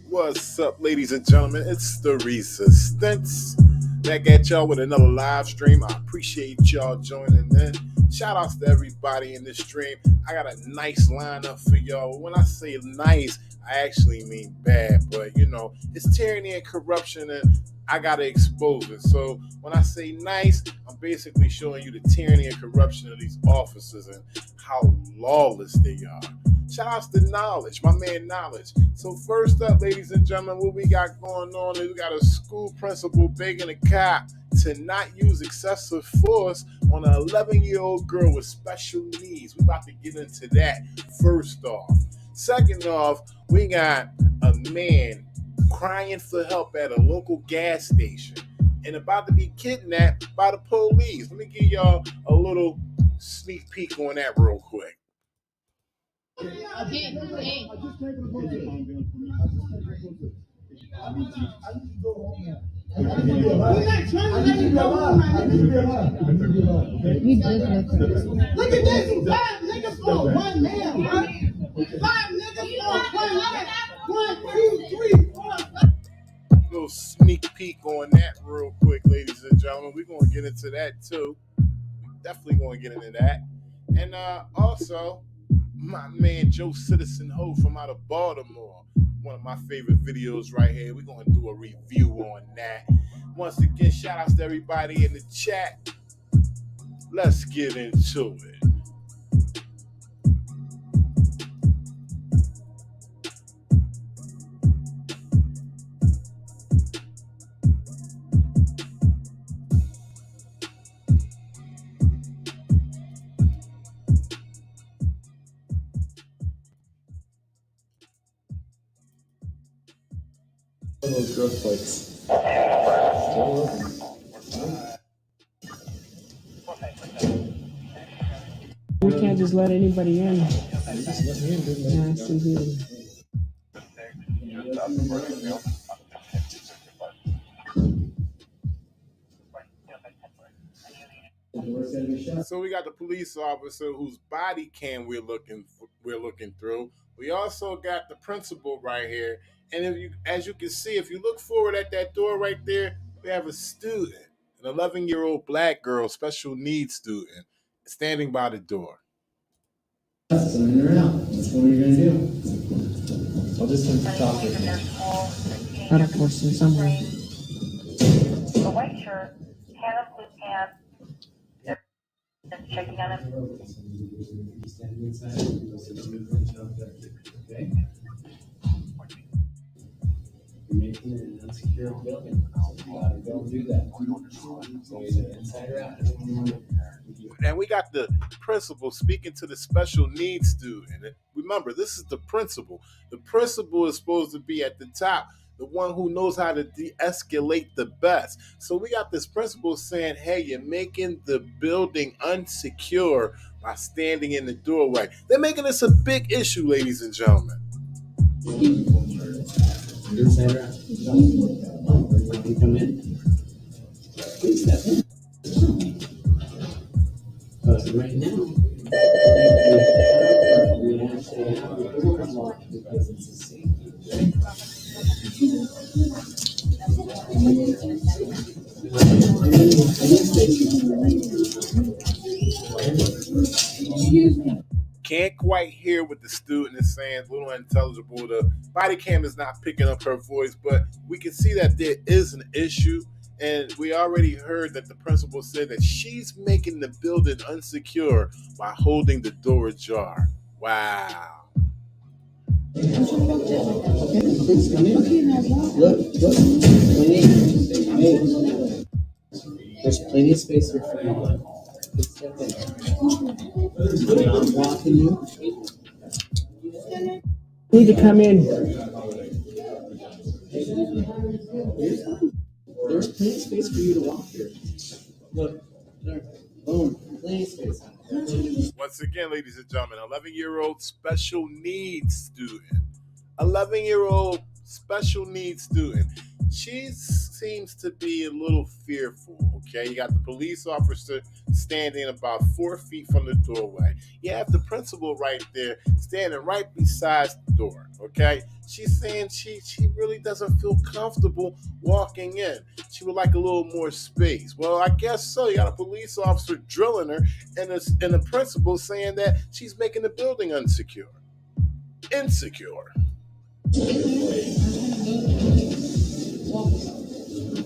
What's up, ladies and gentlemen? It's the Resistance back at y'all with another live stream. I appreciate y'all joining in. Shout outs to everybody in this stream. I got a nice lineup for y'all. When I say nice, I actually mean bad, but it's tyranny and corruption, and I gotta expose it. So when I say nice, I'm basically showing you the tyranny and corruption of these officers and how lawless they are. Shout outs to Knowledge, my man Knowledge. So first up, ladies and gentlemen, what we got going on is we got a school principal begging a cop to not use excessive force on an 11-year-old girl with special needs. We about to get into that first off. Second off, we got a man crying for help at a local gas station and about to be kidnapped by the police. Let me give y'all a little sneak peek on that real quick. Look at this, 5 niggas on 1 man, right? 5 niggas on 1 man. 1, 2, 3, 4. Little sneak peek on that real quick, ladies and gentlemen. We're going to get into that too. Definitely going to get into that. And also, my man Joe Citizen Ho from out of Baltimore. One of my favorite videos right here. We're going to do a review on that. Once again, shout outs to everybody in the chat. Let's get into it. Those growth plates. We can't just let anybody in. Just let me in, didn't Yes, indeed. So we got the police officer whose body cam we're looking through. We also got the principal right here, and as you can see, if you look forward at that door right there, we have a student, an 11-year-old black girl, special needs student, standing by the door. That's in or out. That's what we're gonna do. I'll just have to talk with you. Out of course, in somewhere. A white shirt, tan of blue pants. Just checking on him. Standing inside. Okay. You're making it an unsecure building. You gotta go do that. So either inside or out. And we got the principal speaking to the special needs student. And remember, this is the principal. The principal is supposed to be at the top, the one who knows how to de-escalate the best. So we got this principal saying, hey, you're making the building unsecure by standing in the doorway. They're making this a big issue, ladies and gentlemen. Inside or out. You can come in. Please step in. But right now, we actually have the door locked because it's a safety. Can't quite hear what the student is saying. It's a little unintelligible. The body cam is not picking up her voice, but we can see that there is an issue. And we already heard that the principal said that she's making the building unsecure by holding the door ajar. Wow. Please come in. Look. Hey. There's plenty of space here for you. Please step in. I'm blocking you. Need to come in. There's plenty of space for you to walk here. Look, there. Boom. Plenty of space. Once again, ladies and gentlemen, 11-year-old special needs student. 11-year-old special needs student. She's seems to be a little fearful. Okay, you got the police officer standing about 4 feet from the doorway. You have the principal right there standing right beside the door. Okay, she's saying she really doesn't feel comfortable walking in. She would like a little more space. Well, I guess so. You got a police officer drilling her, and the principal saying that she's making the building insecure.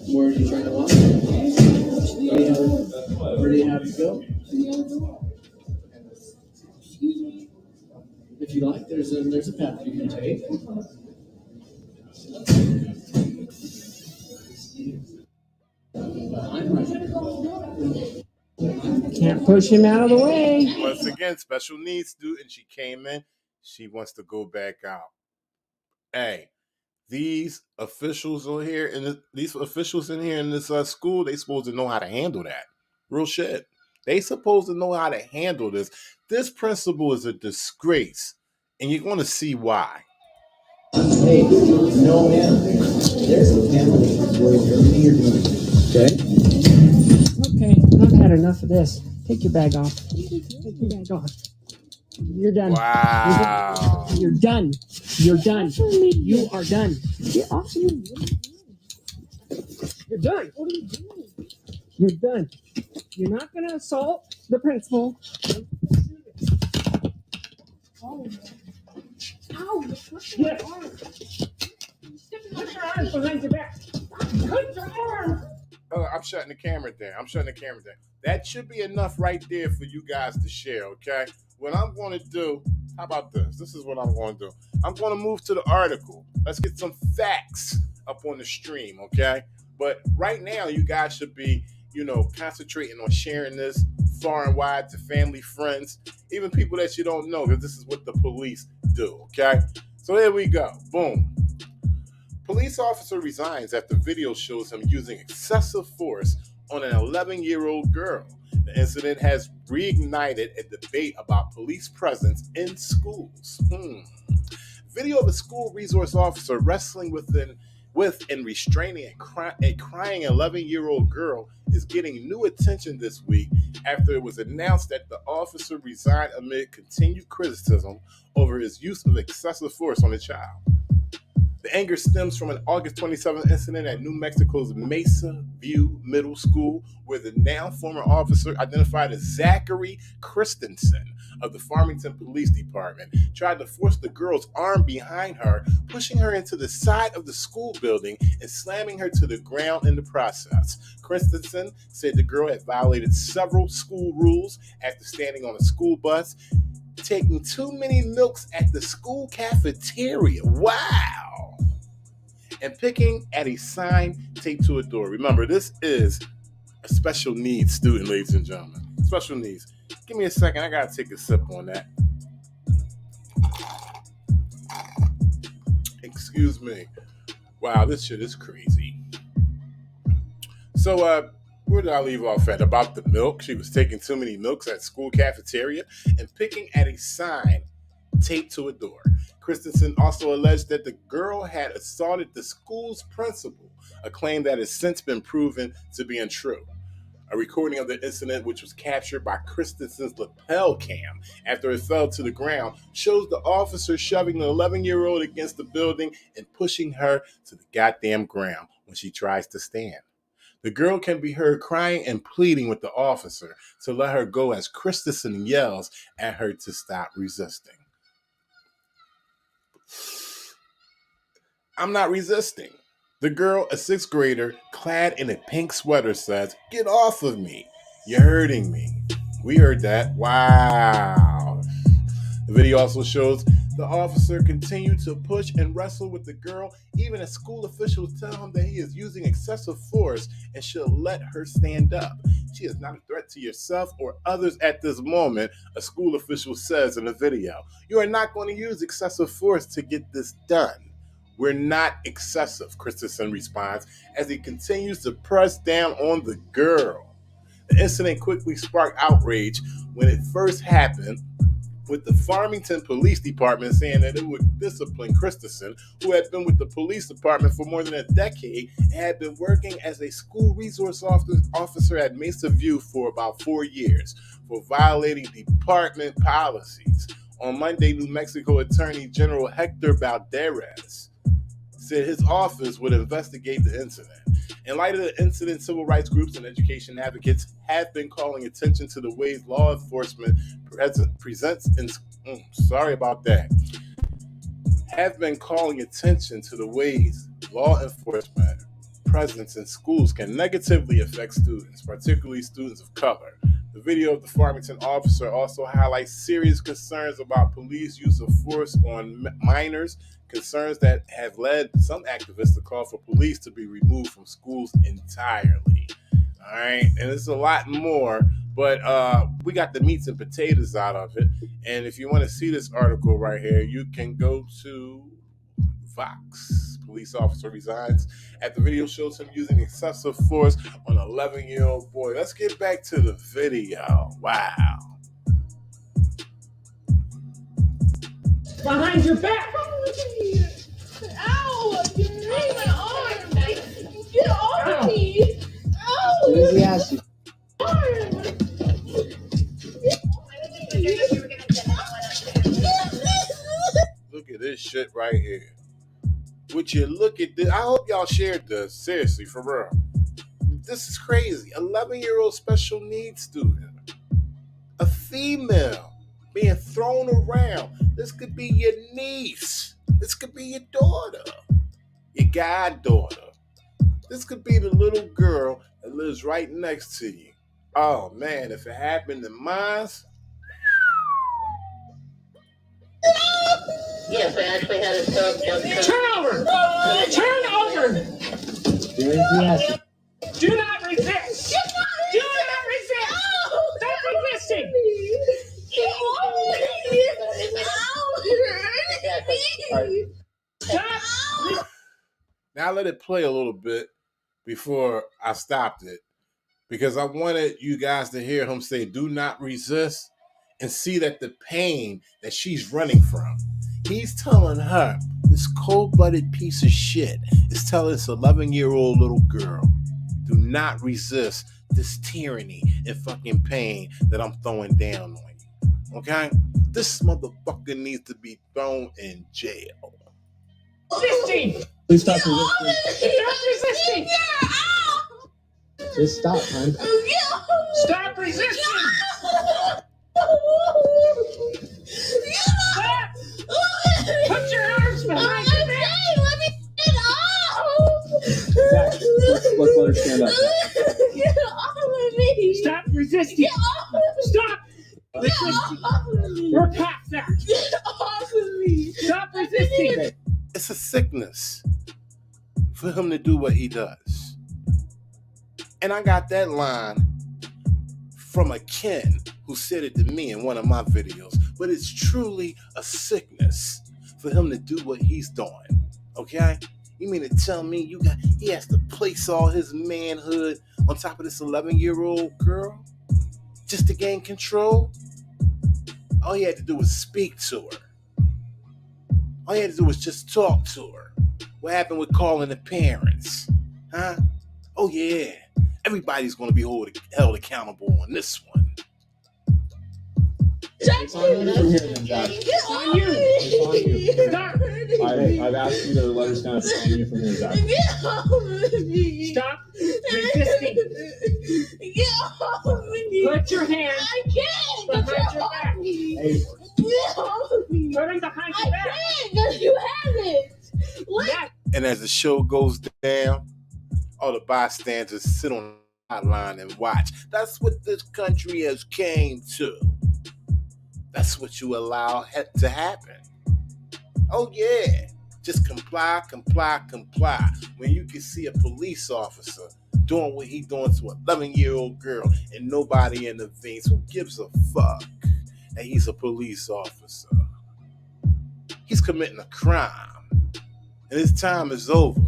Where are you trying to walk? Where do you have to go? If you like, there's a path you can take. I'm right. Can't push him out of the way. Once again, special needs student. She came in. She wants to go back out. Hey, these officials in here in this school, they supposed to know how to handle that. Real shit. They supposed to know how to handle this. This principal is a disgrace, and you're going to see why. Hey, no man. There's a family where everything you're doing. Okay? Okay, I've had enough of this. Take your bag off. Take your bag off. You're done. Wow. You're done. You're done. You are done. Get off me. You're done. What are you doing? You're done. You're not going to assault the principal. Oh. Ow. Yes. Put your arms behind your back. Put your arms. Oh, I'm shutting the camera down. That should be enough right there for you guys to share, okay? What I'm going to do, how about this? This is what I'm going to do. I'm going to move to the article. Let's get some facts up on the stream, okay? But right now, you guys should be, concentrating on sharing this far and wide to family, friends, even people that you don't know, because this is what the police do, okay? So here we go. Boom. Police officer resigns after video shows him using excessive force on an 11-year-old girl. The incident has reignited a debate about police presence in schools. Video of a school resource officer wrestling with and restraining a crying 11-year-old girl is getting new attention this week after it was announced that the officer resigned amid continued criticism over his use of excessive force on the child. The anger stems from an August 27th incident at New Mexico's Mesa View Middle School, where the now former officer, identified as Zachary Christensen of the Farmington Police Department, tried to force the girl's arm behind her, pushing her into the side of the school building and slamming her to the ground in the process. Christensen said the girl had violated several school rules after standing on a school bus, taking too many milks at the school cafeteria. Wow. And picking at a sign taped to a door. Remember, this is a special needs student, ladies and gentlemen. Special needs. Give me a second. I got to take a sip on that. Excuse me. Wow, this shit is crazy. So, where did I leave off at? About the milk. She was taking too many milks at school cafeteria and picking at a sign taped to a door. Christensen also alleged that the girl had assaulted the school's principal, a claim that has since been proven to be untrue. A recording of the incident, which was captured by Christensen's lapel cam after it fell to the ground, shows the officer shoving the 11-year-old against the building and pushing her to the goddamn ground when she tries to stand. The girl can be heard crying and pleading with the officer to let her go as Christensen yells at her to stop resisting. I'm not resisting. The girl, a 6th grader, clad in a pink sweater, says, "Get off of me. You're hurting me." We heard that. Wow. The video also shows the officer continued to push and wrestle with the girl, even as school officials tell him that he is using excessive force and should let her stand up. She is not a threat to yourself or others at this moment, a school official says in the video. You are not going to use excessive force to get this done. We're not excessive, Christensen responds as he continues to press down on the girl. The incident quickly sparked outrage when it first happened, with the Farmington Police Department saying that it would discipline Christensen, who had been with the police department for more than a decade and had been working as a school resource officer at Mesa View for about 4 years for violating department policies. On Monday, New Mexico Attorney General Hector Valderez said his office would investigate the incident. In light of the incident, civil rights groups and education advocates have been calling attention to the ways law enforcement presence in schools can negatively affect students, particularly students of color. The video of the Farmington officer also highlights serious concerns about police use of force on minors, concerns that have led some activists to call for police to be removed from schools entirely. All right, and there's a lot more, but we got the meats and potatoes out of it. And if you want to see this article right here, you can go to Vox. Police officer resigns after video shows him using excessive force on an 11-year-old boy. Let's get back to the video. Wow. Behind your back. Ow! You're my arm! Get off me! Ow! What does he ask you? Look at this shit right here. Would you look at this? I hope y'all shared this. Seriously, for real. This is crazy. 11-year-old special needs student. A female being thrown around. This could be your niece. This could be your daughter. Your goddaughter. This could be the little girl that lives right next to you. Oh, man, if it happened to mine... Yes, I actually had a stroke. Turn over. Turn over. What does he ask you? Do not resist. Do not resist. Stop resisting. Stop. Now I let it play a little bit before I stopped it because I wanted you guys to hear him say, do not resist, and see that the pain that she's running from. He's telling her, this cold-blooded piece of shit is telling this 11-year-old little girl, do not resist this tyranny and fucking pain that I'm throwing down on you. Okay? This motherfucker needs to be thrown in jail. Resisting. Please stop resisting. Stop resisting. Just stop, hon. Stop resisting. Stop. Put your arms behind your back. Let me get off! Zach, let's let her stand up. Get off of me! Stop resisting. Get off! Stop resisting. Get off of me! We're past that. Get off of me! Stop resisting. It's a sickness for him to do what he does. And I got that line from a Ken who said it to me in one of my videos. But it's truly a sickness for him to do what he's doing. Okay? You mean to tell me he has to place all his manhood on top of this 11-year-old girl just to gain control? All he had to do was speak to her. All he had to do was just talk to her. What happened with calling the parents? Huh? Oh yeah, everybody's going to be held accountable on this one. It's on you from here then, Zach. It's on you. It's on you. Stop. I've asked you to let us down. It's on you from here, Zach. Get off of me! Stop resisting. Get off of me! Put your hands I can't! behind Get your off back. of me! Hey, Get off of me! Put them behind I your back. can't because you haven't! Let Yes. And as the show goes down, all the bystanders sit on the sideline and watch. That's what this country has came to. That's what you allow to happen. Oh yeah, just comply. When you can see a police officer doing what he's doing to an 11-year-old girl and nobody intervenes, who gives a fuck that he's a police officer? He's committing a crime, and his time is over.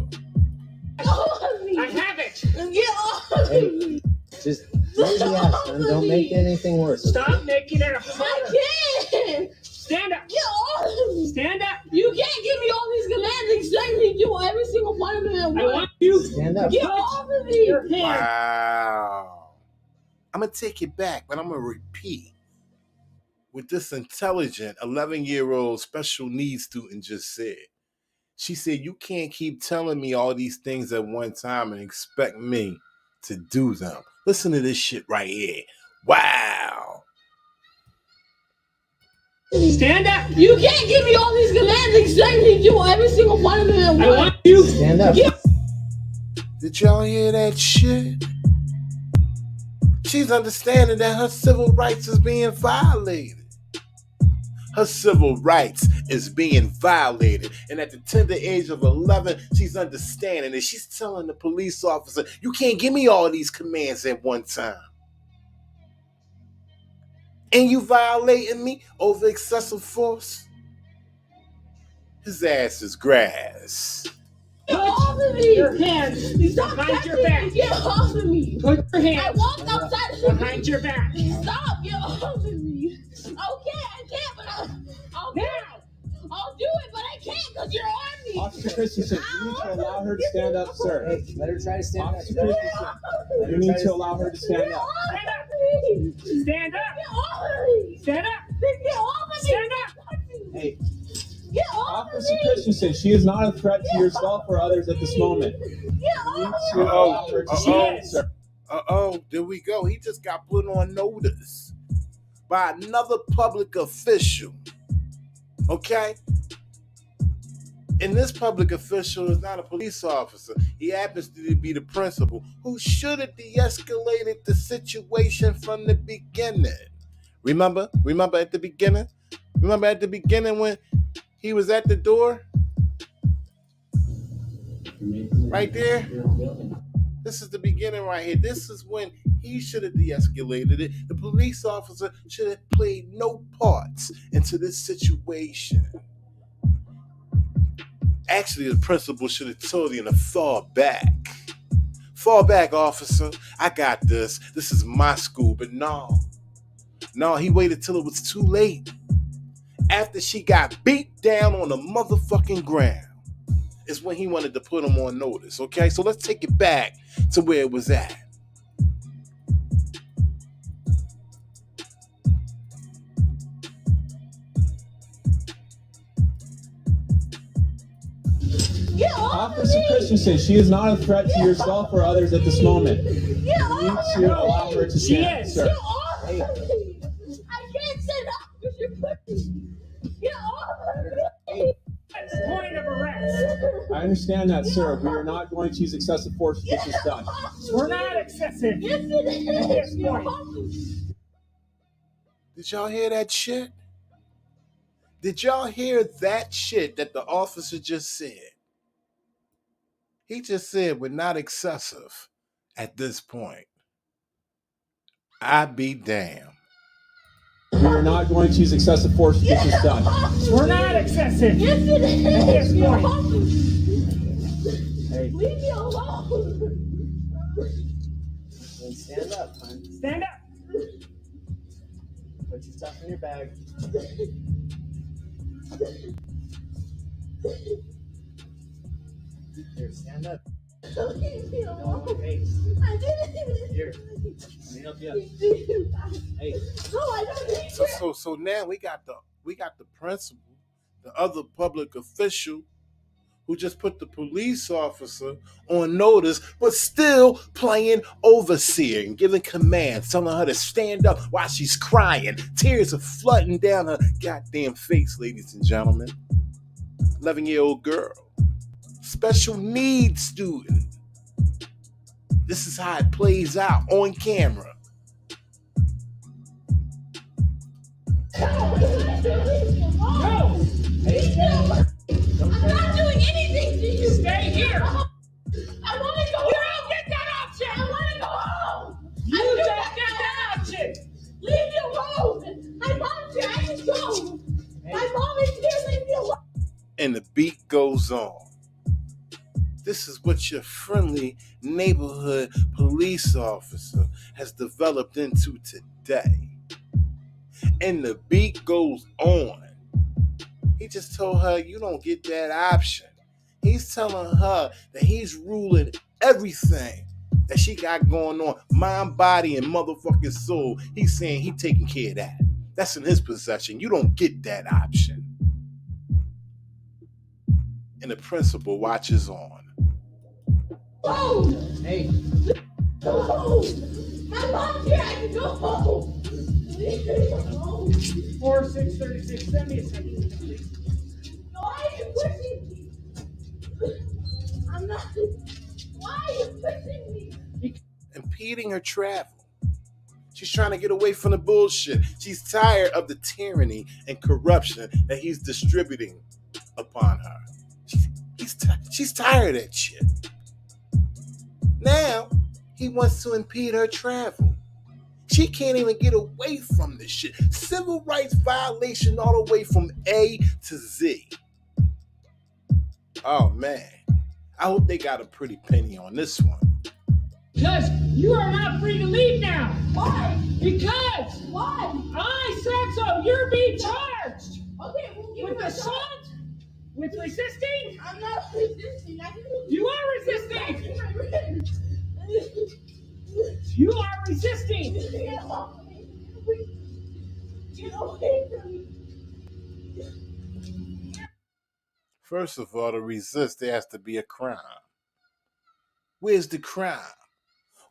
off of me! I have it. Get off of me! just Raise your ass, son. Don't make anything worse. Stop making it harder. I can't. Stand up. Get off of me. Stand up. You can't give me all these commands and expect me to do every single one of them at I once. want you Stand up. Get off of me. your hand. Wow. I'm going to take it back, but I'm going to repeat what this intelligent 11-year-old special needs student just said. She said, you can't keep telling me all these things at one time and expect me to do them. Listen to this shit right here. Wow. Stand up. You can't give me all these commands and expect me to do every single one of them at I once. want you. Stand up. Did y'all hear that shit? She's understanding that her civil rights is being violated. Her civil rights is being violated. And at the tender age of 11, she's understanding it. She's telling the police officer, you can't give me all these commands at one time. And you violating me over excessive force? His ass is grass. Get off of me. Your hands Stop behind your touching back. me. Get off of me. Put your I hands walked outside of the behind your back. Stop. Get off of me. Okay, I can't, but I'll do it. I'll do it, but I can't because you're on me. Officer Christensen, you need to allow her to stand up, sir. Hey, let her try to stand up. Officer Christensen, you need to allow her to stand up. Stand up. Stand up. Get off of me. Stand up. Get off of me. Stand up. Hey, Get off of Officer me. Christensen, she is not a threat to yourself or others at this moment. Get You need off to of me. allow her to stand up, sir. There we go. He just got put on notice by another public official. Okay? And this public official is not a police officer. He happens to be the principal who should have de-escalated the situation from the beginning. Remember at the beginning? Remember at the beginning when he was at the door? Right there? This is the beginning right here. This is when he should have de-escalated it. The police officer should have played no parts into this situation. Actually, the principal should have told him to fall back. Fall back, officer. I got this. This is my school. But no, he waited till it was too late. After she got beat down on the motherfucking ground is when he wanted to put him on notice, okay? So let's take it back to where it was at. Get off of Officer me. Christensen, she is not a threat to yourself or others at this moment. Get You need off to of allow me. her to She stand up, is. sir. Get off of me. I can't stand up because you're pushing. Get off of me. Point of arrest. I understand that, sir. We are not going to use excessive force to get this done. We're not excessive. Yes, it is. Get off of me. Did y'all hear that shit? Did y'all hear that shit that the officer just said? He just said we're not excessive at this point. I be damned. We are not going to use excessive force to get this done. We're not excessive. Yes, it is. Get off of me. Hey, Leave me alone. then stand up, hon. Stand up. Put your stuff in your bag. Here, stand up. Leave me alone. Hey, I didn't. here. Let me help you up. Hey, No, I don't need you. So now we got the principal, the other public official who just put the police officer on notice, but still playing overseer and giving commands, telling her to stand up while she's crying. Tears are flooding down her goddamn face, ladies and gentlemen. 11-year-old girl. Special needs student. This is how it plays out on camera. No. hey, I'm not doing anything to you. Stay here. I want to go. You don't get that option. I want to go home. You I don't get that option. Leave me alone. I volunteer. I can go. I volunteer. Leave me alone. And the beat goes on. This is what your friendly neighborhood police officer has developed into today. And the beat goes on. He just told her, you don't get that option. He's telling her that he's ruling everything that she got going on, mind, body, and motherfucking soul. He's saying he taking care of that. That's in his possession. You don't get that option. And the principal watches on. Oh, Hey, go home. My mom's here. I can go home. Leave me alone. 4636, send me a second, please. Why are you pushing me? I'm not. Why are you pushing me? Impeding her travel. She's trying to get away from the bullshit. She's tired of the tyranny and corruption that he's distributing upon her. She's tired of that shit. Now, he wants to impede her travel. She can't even get away from this shit. Civil rights violation all the way from A to Z. Oh, man. I hope they got a pretty penny on this one. Because you are not free to leave now. Why? Because Why? I said so. You're being charged Okay, well, give me with my assault, shot. with resisting. I'm not resisting. I can You are resisting. Get my wrist. You are resisting. Get off me. Get away from me. First of all, to resist, there has to be a crime. Where's the crime?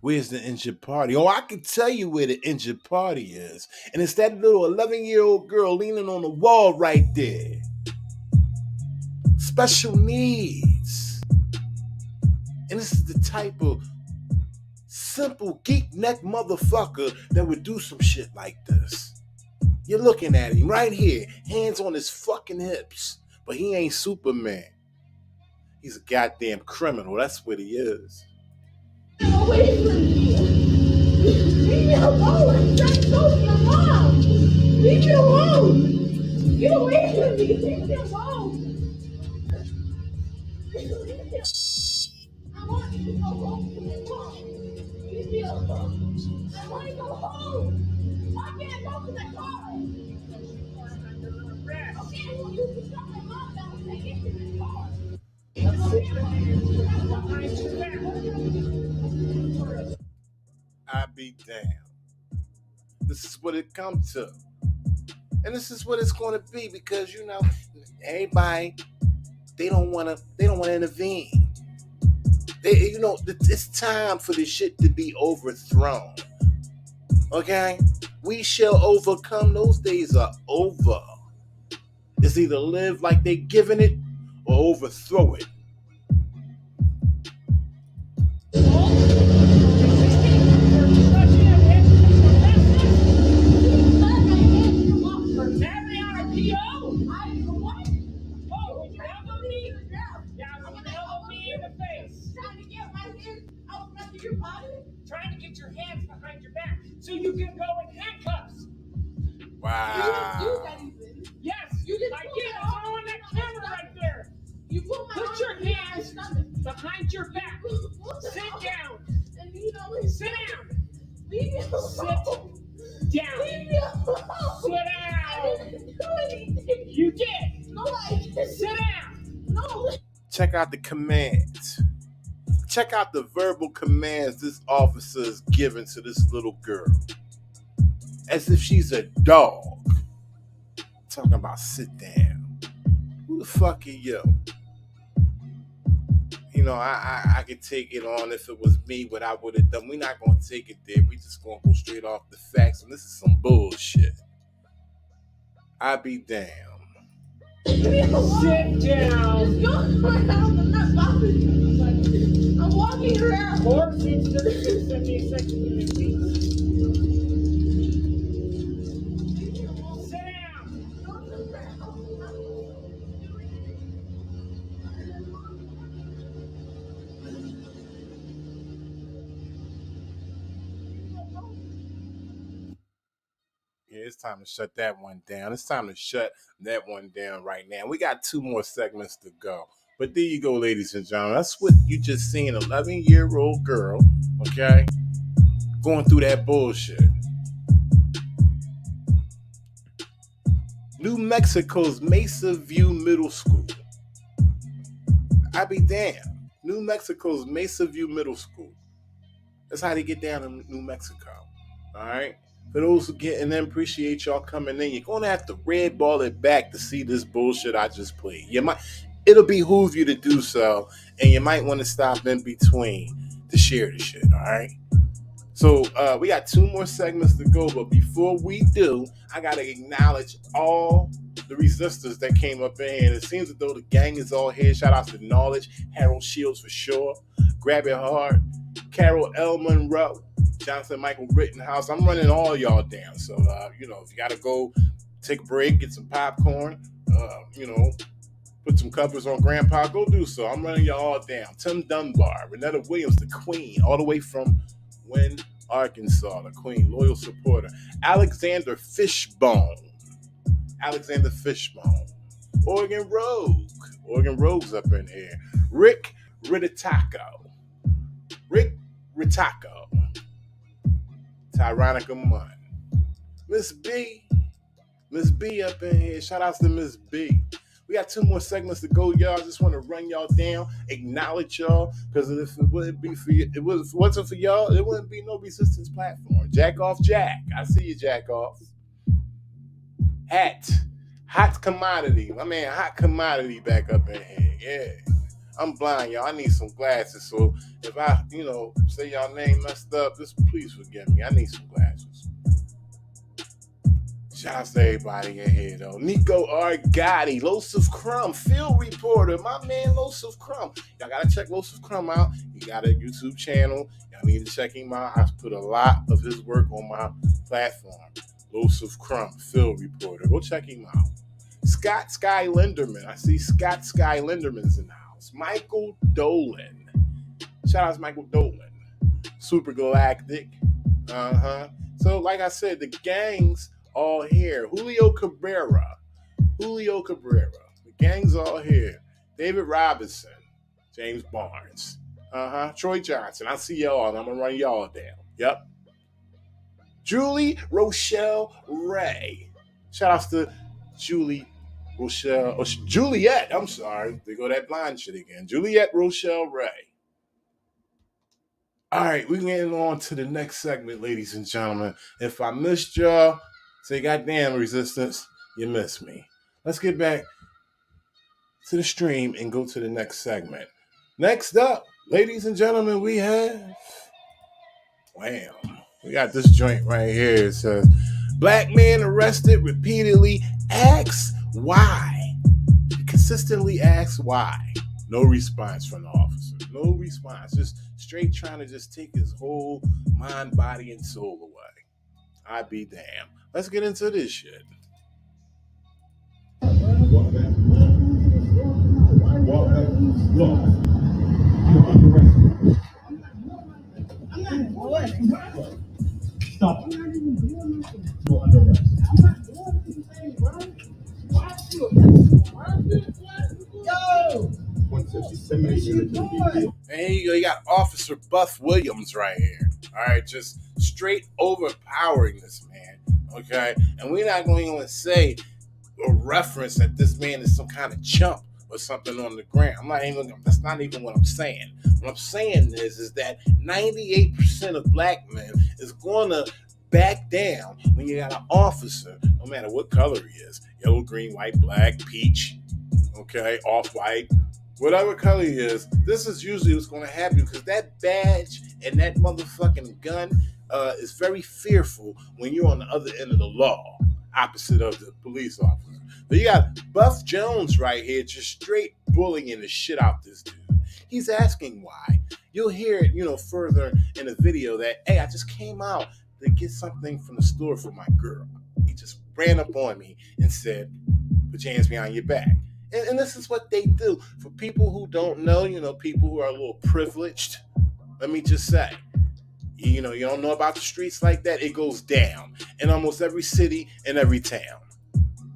Where's the injured party? Oh, I can tell you where the injured party is. And it's that little 11-year-old girl leaning on the wall right there. Special needs. And this is the type of simple geek neck motherfucker that would do some shit like this. You're looking at him right here, hands on his fucking hips. But he ain't Superman. He's a goddamn criminal. That's what he is. Get away from me. Leave me alone. I'm trying to go to my mom. Leave me alone. Get away from me. Leave me alone. I want you to go home to my mom. Leave me alone. I want to go home. Why can't I go to the car? Okay, well, you can shut my mom down and take it to the car. I be damned. This is what it comes to. And this is what it's going to be because, you know, everybody, they don't want to intervene. It's time for this shit to be overthrown. Okay? We shall overcome. Those days are over. It's either live like they giving it or overthrow it. Trying to get your hands behind your back so you can go in handcuffs. Wow. You didn't do that even. Yes, You just I put did. my It's all on that camera right there. You put my Put arm your around my hands stomach. behind your back. Sit down. And you know, Sit down. leave me alone. Sit down. Leave me alone. Sit I down. didn't do anything. You did. No, I didn't. Sit down. No. Check out the commands. Check out the verbal commands this officer is giving to this little girl. As if she's a dog. Talking about sit down. Who the fuck are you? You know, I could take it on if it was me, what I would have done. We're not going to take it there. We just going to go straight off the facts. And this is some bullshit. I be damned. Leave me alone. Sit down. Just go to my house. I'm not bothering you. I'm walking around. 4636, send me a second unit, please. Sit down. Yeah, it's time to shut that one down. It's time to shut that one down right now. We got 2 more segments to go. But there you go, ladies and gentlemen. That's what you just seen. 11-year-old girl, okay, going through that bullshit. New Mexico's Mesa View Middle School. I be damned. New Mexico's Mesa View Middle School. That's how they get down in New Mexico. All right? For those who get in, appreciate y'all coming in. You're going to have to red ball it back to see this bullshit I just played. It'll behoove you to do so, and you might want to stop in between to share the shit, all right? So we got 2 more segments to go, but before we do, I got to acknowledge all the resistors that came up in here. And it seems as though the gang is all here. Shout out to Knowledge, Harold Shields for sure, Grab It Hard, Carol L. Monroe, Jonathan Michael Rittenhouse. I'm running all y'all down. So, if you got to go take a break, get some popcorn, put some covers on Grandpa, go do so. I'm running y'all all down. Tim Dunbar, Renetta Williams, the Queen, all the way from Wynn, Arkansas, the Queen, loyal supporter. Alexander Fishbone. Oregon Rogue's up in here. Rick Ritataco. Tyrannica Munn. Miss B up in here. Shout out to Miss B. We got 2 more segments to go, y'all. I just want to run y'all down, acknowledge y'all, because if it wasn't for y'all, it wouldn't be no resistance platform. Jack off Jack. I see you, Jack off. Hot commodity. My man, Hot Commodity back up in here. Yeah. I'm blind, y'all. I need some glasses. So if I, say y'all name messed up, just please forgive me. I need some glasses. Shout out to everybody in here, though. Nico Argotti, Losef Crumb, field reporter, my man Losef Crumb. Y'all got to check Losef Crumb out. He got a YouTube channel. Y'all need to check him out. I put a lot of his work on my platform. Losef Crumb, field reporter. Go check him out. Scott Sky Linderman. I see Scott Sky Linderman's in the house. Michael Dolan. Shout out to Michael Dolan. Super Galactic. So, like I said, the gangs all here. Julio Cabrera. The gang's all here. David Robinson. James Barnes. Troy Johnson. I see y'all, and I'm going to run y'all down. Yep. Julie Rochelle Ray. Shout outs to Juliet. I'm sorry. They go that blind shit again. Juliet Rochelle Ray. All right, we're getting on to the next segment, ladies and gentlemen. If I missed y'all, say goddamn resistance, you missed me. Let's get back to the stream and go to the next segment. Next up, ladies and gentlemen, we got this joint right here. It says, Black man arrested repeatedly asks why. He consistently asks why. No response from the officer. No response. Just straight trying to just take his whole mind, body, and soul away. I be damned. Let's get into this shit. Walk back. Look. You're under arrest. I'm not what? Stop. You're under arrest. I'm not doing anything, bro. Why Yo! And here you go. You got Officer Buff Williams right here. All right, just straight overpowering this man. Okay, and we're not going to say or reference that this man is some kind of chump or something on the ground. That's not even what I'm saying. What I'm saying is that 98% of black men is going to back down when you got an officer, no matter what color he is, yellow, green, white, black, peach, okay, off-white, whatever color he is. This is usually what's going to happen because that badge and that motherfucking gun is very fearful when you're on the other end of the law, opposite of the police officer. But you got Buff Jones right here just straight bullying the shit out this dude. He's asking why. You'll hear it, further in the video that, hey, I just came out to get something from the store for my girl. He just ran up on me and said, put your hands behind your back. And this is what they do. For people who don't know, people who are a little privileged, let me just say, you don't know about the streets like that, it goes down in almost every city and every town.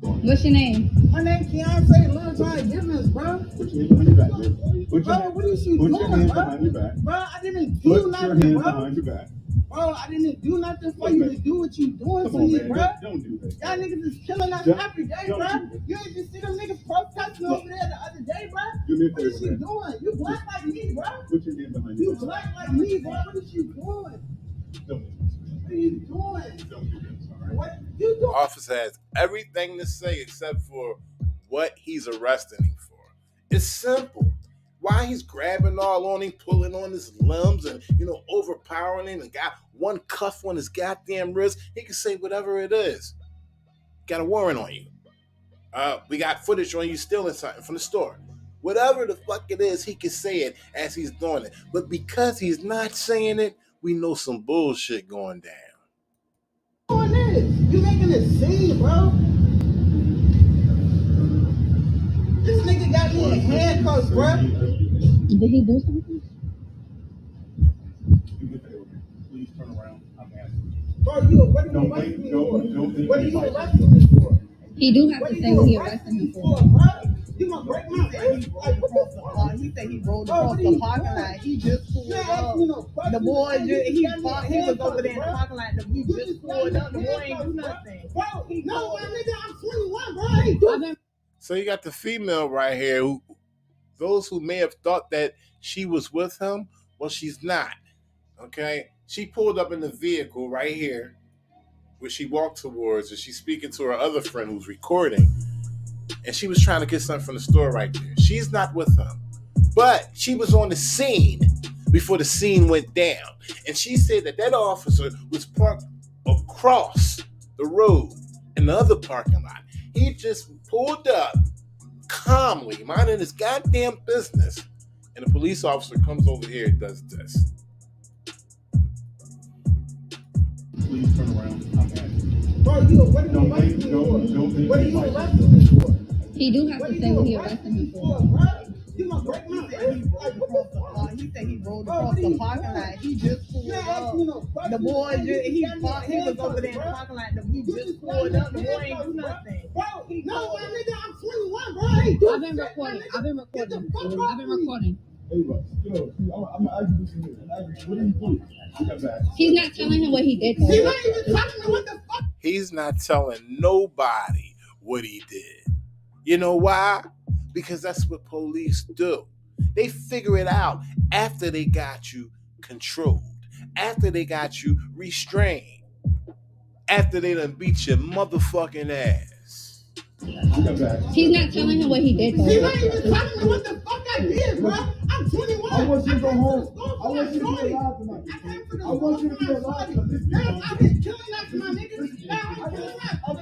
What's your name? My name Keontae Lil John Givens, bro. Put your hand behind your back, man. Bro, what is you Put doing, your hand bro? behind your back. Bro, I didn't do Put your nothing, hand bro. behind your back. Bro, I didn't do nothing for you to do what you doing Come to on, me, man. bro. Don't do that. Y'all niggas is killing us Don't- every day, don't bro. do that. You ain't just see them niggas protesting over there the other day, bro. Do me a What is favor, you man. doing? You black like me, bro. Put your hand behind You your back. black like me, bro. What is you doing? Don't do What are you doing? this. Don't do this, all right? What you doing? Officer has everything to say except for what he's arresting him for. It's simple. Why he's grabbing all on him, pulling on his limbs, and overpowering him, and got one cuff on his goddamn wrist. He can say whatever it is. Got a warrant on you. We got footage on you stealing something from the store. Whatever the fuck it is, he can say it as he's doing it. But because he's not saying it, we know some bullshit going down. Doing this? You making a scene, bro. This nigga got me in handcuffs, bro. Did he do something? Do me a favor, man. Please turn around. I'm asking you. Bro, what are you Don't arresting me don't- for? don't- What are you arresting me for? He do have What to are say you what he arresting arrested me him for. for, bro? You gonna break my wrist? Like, what the fuck? He said he rolled Bro, across what are the you parking doing? lot. He just pulled You ain't up. asking me no questions. The boy, You he got me was handcuffed, over there in the bro. parking lot. He just pulled up. The boy ain't do nothing. Bro, no, my nigga, I'm 21, bro. I ain't doing So you got the female right here who, those who may have thought that she was with him, well, she's not. Okay? She pulled up in the vehicle right here, where she walked towards, and she's speaking to her other friend who's recording, and she was trying to get something from the store right there. She's not with him. But she was on the scene before the scene went down. And she said that officer was parked across the road in the other parking lot. He just pulled up calmly, minding his goddamn business. And the police officer comes over here and does this. Please turn around. I'm asking you. Bro, what are you Don't arresting me for? don't What are you arresting me for? He do have What to are say you what he arresting arrested him me for. for, bro? You gonna break my He said he wrist? rolled Like, what across the the fuck? park. He said he rolled Bro, across what are the you parking doing? lot. He just pulled You ain't up. asking me no questions. The boy, You he got me was over there in the handcuffs, bro. parking lot. He just pulled up. The boy ain't do nothing. Bro, no, my nigga, I'm 21, bro. I ain't doing I've been shit, recording. my nigga. I've been Get the recording. fuck I've off been me. recording. Hey, bro. I'm gonna argue with you. What do you do? Step back. He's not telling him what he did. He's not even talking to what the fuck. He's not telling nobody what he did. You know why? Because that's what police do. They figure it out after they got you controlled, after they got you restrained, after they done beat your motherfucking ass. Step back. He's not telling him what he did. He's not even talking to what the fuck I did, bro. I'm 21. I want you to go home. I I want you to be alive tonight. I want you to be alive tonight. Now I've been killing us, my niggas. Now I'm killing us. That's why my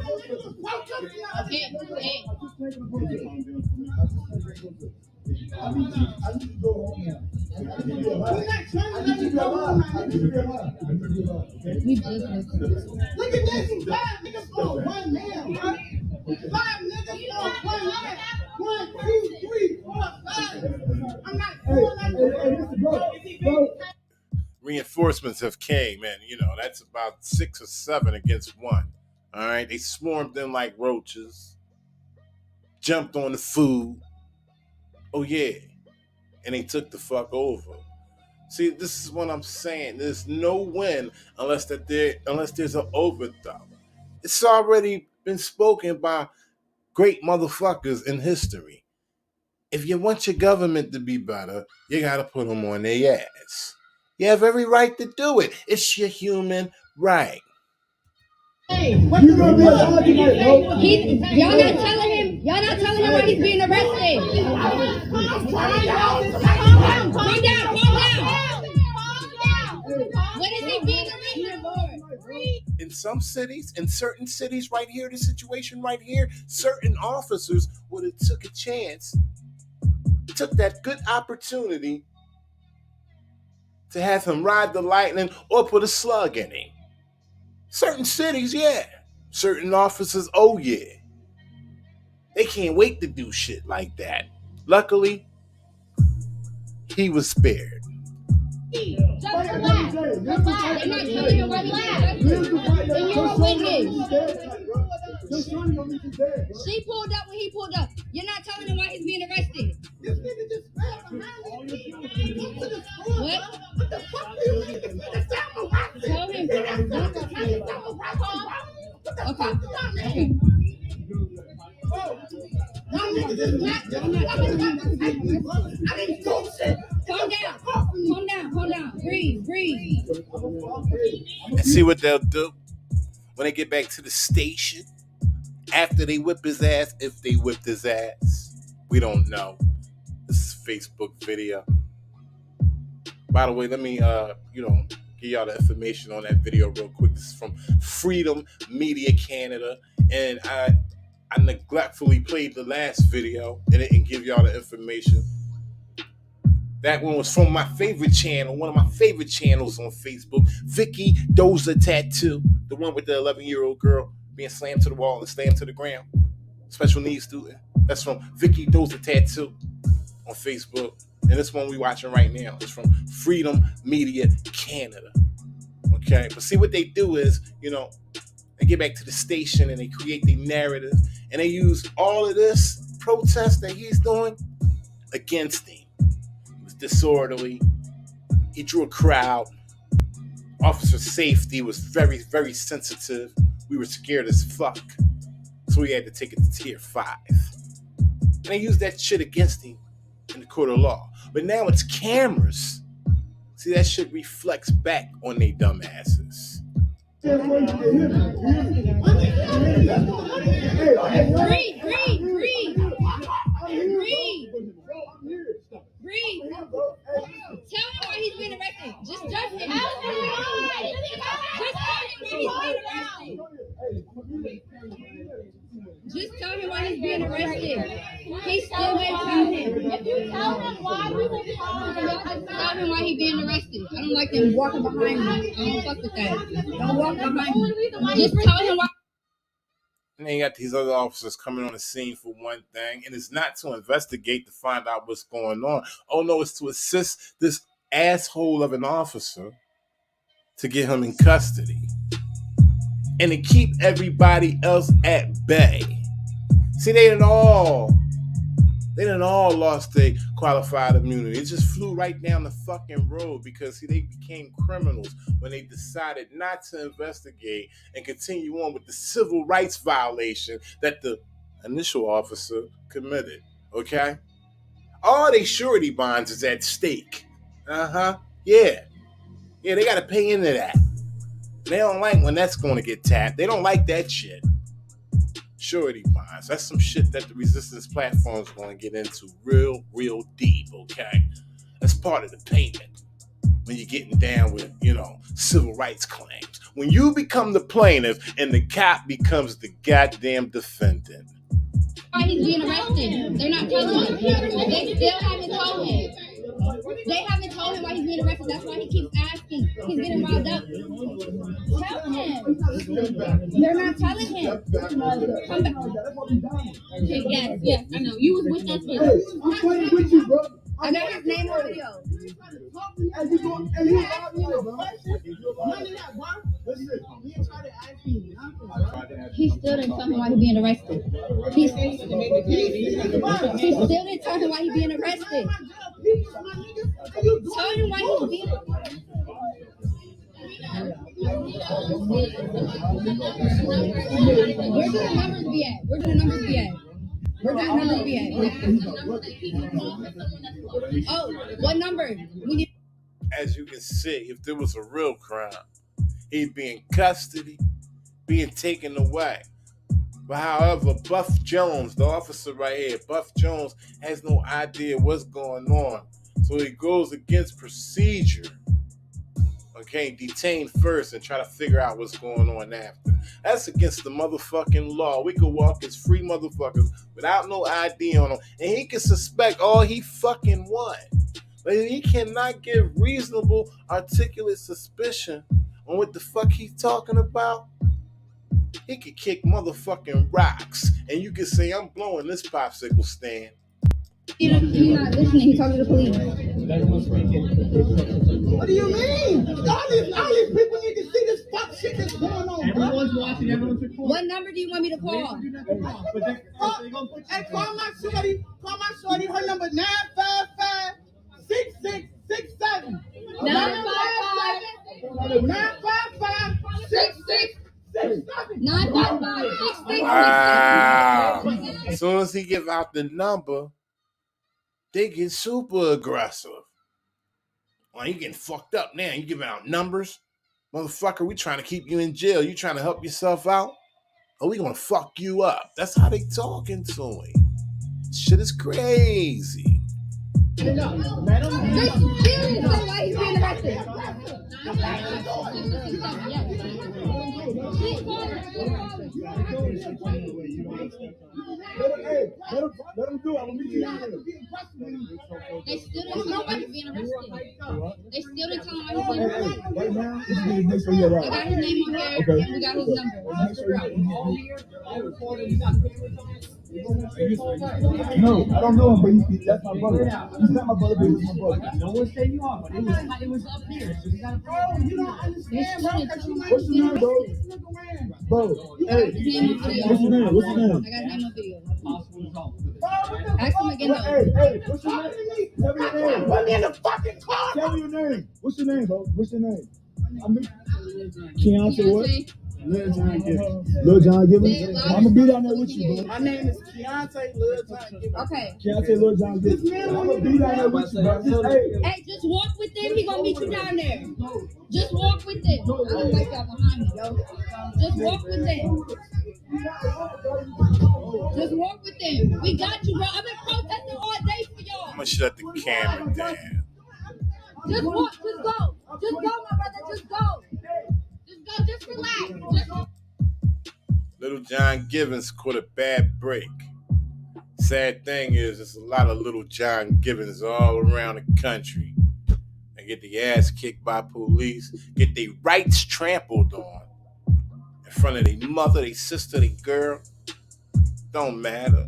niggas was protesting the other day. I need you to go home now. We're not trying to let you go home, my niggas. We did this. Look at this. 5 niggas on 1 man, bro. 5 niggas on 1 man. 1, 2, 3, 4, 5. I'm not doing that. Reinforcements have came, and that's about 6 or 7 against 1. All right, they swarmed in like roaches, jumped on the food. Oh yeah, and they took the fuck over. See, this is what I'm saying. There's no win unless there's an overthrow. It's already been spoken by great motherfuckers in history. If you want your government to be better, you gotta put them on their ass. You have every right to do it. It's your human right. You're gonna be alive tonight, bro. Y'all not telling him. Y'all not telling him why he's being arrested. Calm down. What is he being arrested for? In some cities, in certain cities right here, the situation right here, certain officers would have took a chance, took that good opportunity to have him ride the lightning or put a slug in him. Certain cities, yeah. Certain officers, oh yeah. They can't wait to do shit like that. Luckily, he was spared. Just relax. They're not telling him what he did. And you're a witness. Shorty gonna meet you there, bro. She pulled up when he pulled up. You're not telling him why he's being arrested. This nigga just fell behind me. Come to the school, What? bro. What the fuck do you think this nigga sound like? Tell him. Okay. Okay. Y'all niggas is not I didn't do shit. Calm down. Calm down. Calm down. Breathe. Breathe. And see what they'll do when they get back to the station after they whip his ass. If they whipped his ass, we don't know. This is a Facebook video. By the way, let me give y'all the information on that video real quick. This is from Freedom Media Canada, and I neglectfully played the last video and didn't give y'all the information. That one was from my favorite channel, one of my favorite channels on Facebook, Vicky Doza Tattoo, the one with the 11-year-old girl being slammed to the wall and slammed to the ground. Special needs student. That's from Vicky Doza Tattoo on Facebook. And this one we watching right now is from Freedom Media Canada. Okay, but see what they do is, they get back to the station and they create the narrative and they use all of this protest that he's doing against him. He was disorderly. He drew a crowd. Officer safety was very, very sensitive. We were scared as fuck. So we had to take it to tier 5. And they used that shit against him in the court of law. But now it's cameras. See, that shit reflects back on they dumb asses. Breathe. Breathe. Breathe. Breathe. Breathe. Tell him why he's being arrested. Just judge him. Just tell him why he's being arrested. He's still waiting for him. If you tell him why, we will be on. Tell him why he's being arrested. I don't like them walking behind me. I don't fuck with that. Don't walk behind me. Just tell him why. And then you got these other officers coming on the scene for one thing, and it's not to investigate to find out what's going on. Oh no, it's to assist this asshole of an officer to get him in custody and to keep everybody else at bay. See, they done all lost their qualified immunity. It just flew right down the fucking road because, see, they became criminals when they decided not to investigate and continue on with the civil rights violation that the initial officer committed, okay? All they surety bonds is at stake. Yeah, they got to pay into that. They don't like when that's going to get tapped. They don't like that shit. Surety bonds. That's some shit that the resistance platform is going to get into real, real deep, okay? That's part of the payment when you're getting down with, civil rights claims. When you become the plaintiff and the cop becomes the goddamn defendant. Why he's being arrested? They're not telling him. They still haven't told him. They haven't told him why he's being arrested. That's why he keeps asking. He's getting riled up. Tell him. They're not telling him. Come back. Okay, yes, I know. You was with us. Hey, I'm playing with you, bro. I got his name on video. Hey, you going? Hey, you out here, bro? He still didn't tell him why he's being arrested. He still didn't tell him why he's being arrested. Tell him why he's being arrested. Where do the numbers be at? Where do the numbers be at? Oh, what number? As you can see, if there was a real crime, he'd be in custody, being taken away. But however, Buff Jones, the officer right here, Buff Jones has no idea what's going on. So he goes against procedure. Okay, detained first and try to figure out what's going on after. That's against the motherfucking law. We could walk as free motherfuckers without no ID on them, and he can suspect all he fucking want. But he cannot give reasonable, articulate suspicion on what the fuck he's talking about. He could kick motherfucking rocks, and you can say, I'm blowing this popsicle stand. He's not listening. He's talking to the police. What do you mean? All these people need to see this fuck shit that's going on. Everyone's watching, everyone's recording. What number do you want me to call? Hey, call my shorty. Her number 955-6667. 955-6667. Wow. As soon as he give out the number, they get super aggressive. Well, you getting fucked up now. You giving out numbers. Motherfucker, we trying to keep you in jail. You trying to help yourself out? Or we gonna fuck you up. That's how they talking to him. Shit is crazy. This is serious. That's why he's being arrested. Let him do it. I'm gonna meet you down there. They still didn't tell him why he's being arrested. They still didn't tell him why he's being Hey, arrested. right now, this is make sure you're I got right. his name on there, Okay. and we got his number. No, I don't know him, but that's my brother. He's not my brother, but he's my brother. No one said you are, but it was up here. So you gotta You don't understand, bro. Because you might What's your name, bro? Bro, hey, His name on video. what's your name? What's your I name? got his name on video. Ask him again though. Hey, what's your name? Tell me your name. Put me in the fucking car. Tell me your name. What's your name, bro? What's your name? Keontae what? Lil John Gibbons. I'm gonna be down there with you, bro. My name is Keontae Lil John Gibbons. Okay. Keontae Lil John Gibbons. I'm gonna be down there with you, bro. Hey. Hey, just walk with them. He gonna meet you down there. Just walk with them. I don't like y'all behind me, yo. Just walk with them. Just walk with them. We got you, bro. I've been protesting all day for y'all. I'm gonna shut the camera down. Just walk. Just go. Just go, my brother. Just go. Just go. Just relax. Little John Givens caught a bad break. Sad thing is, there's a lot of little John Givens all around the country. They get the ass kicked by police, get their rights trampled on in front of their mother, their sister, their girl. Don't matter.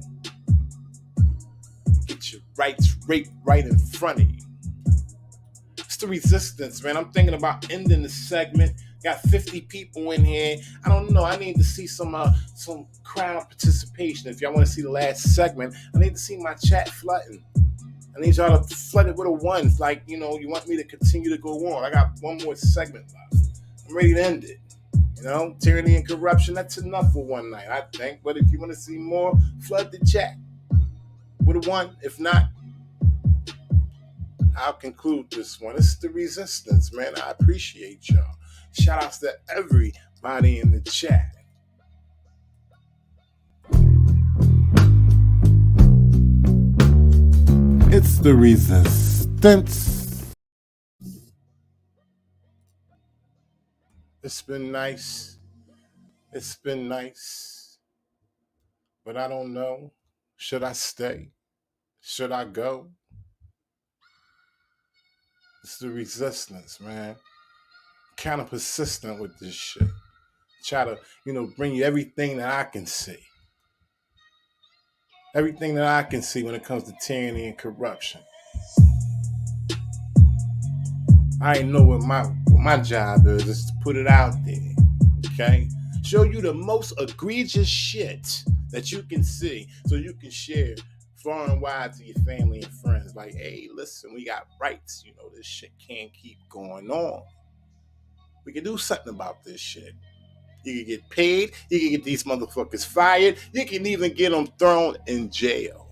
Get your rights raped right in front of you. It's the resistance, man. I'm thinking about ending the segment. Got 50 people in here. I don't know. I need to see some crowd participation. If y'all want to see the last segment, I need to see my chat flooding. I need y'all to flood it with a one. Like, you know, you want me to continue to go on. I got one more segment left. I'm ready to end it. You know, tyranny and corruption, that's enough for one night, I think. But if you want to see more, flood the chat with a one. If not, I'll conclude this one. It's the resistance, man. I appreciate y'all. Shout outs to everybody in the chat. It's the resistance. It's been nice. It's been nice. But I don't know. Should I stay? Should I go? It's the resistance, man. Kind of persistent with this shit. Try to, bring you everything that I can see. Everything that I can see when it comes to tyranny and corruption. I know what my job is to put it out there. Okay? Show you the most egregious shit that you can see so you can share far and wide to your family and friends. Like, hey, listen, we got rights. This shit can't keep going on. We can do something about this shit. You can get paid. You can get these motherfuckers fired. You can even get them thrown in jail.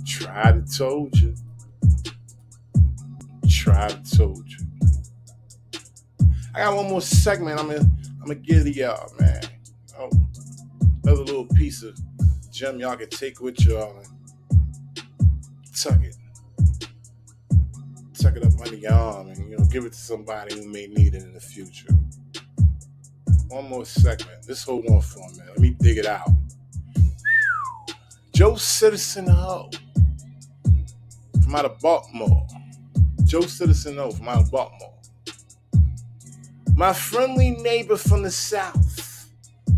Tried to told you. Tried to told you. I got one more segment I'm gonna give to y'all, man. Oh, another little piece of gem y'all can take with y'all and tuck it up under your arm and give it to somebody who may need it in the future. One more segment. Just hold on for a minute. Let me dig it out. Joe Citizen Ho from out of Baltimore. Joe Citizen Ho from out of Baltimore. My friendly neighbor from the South.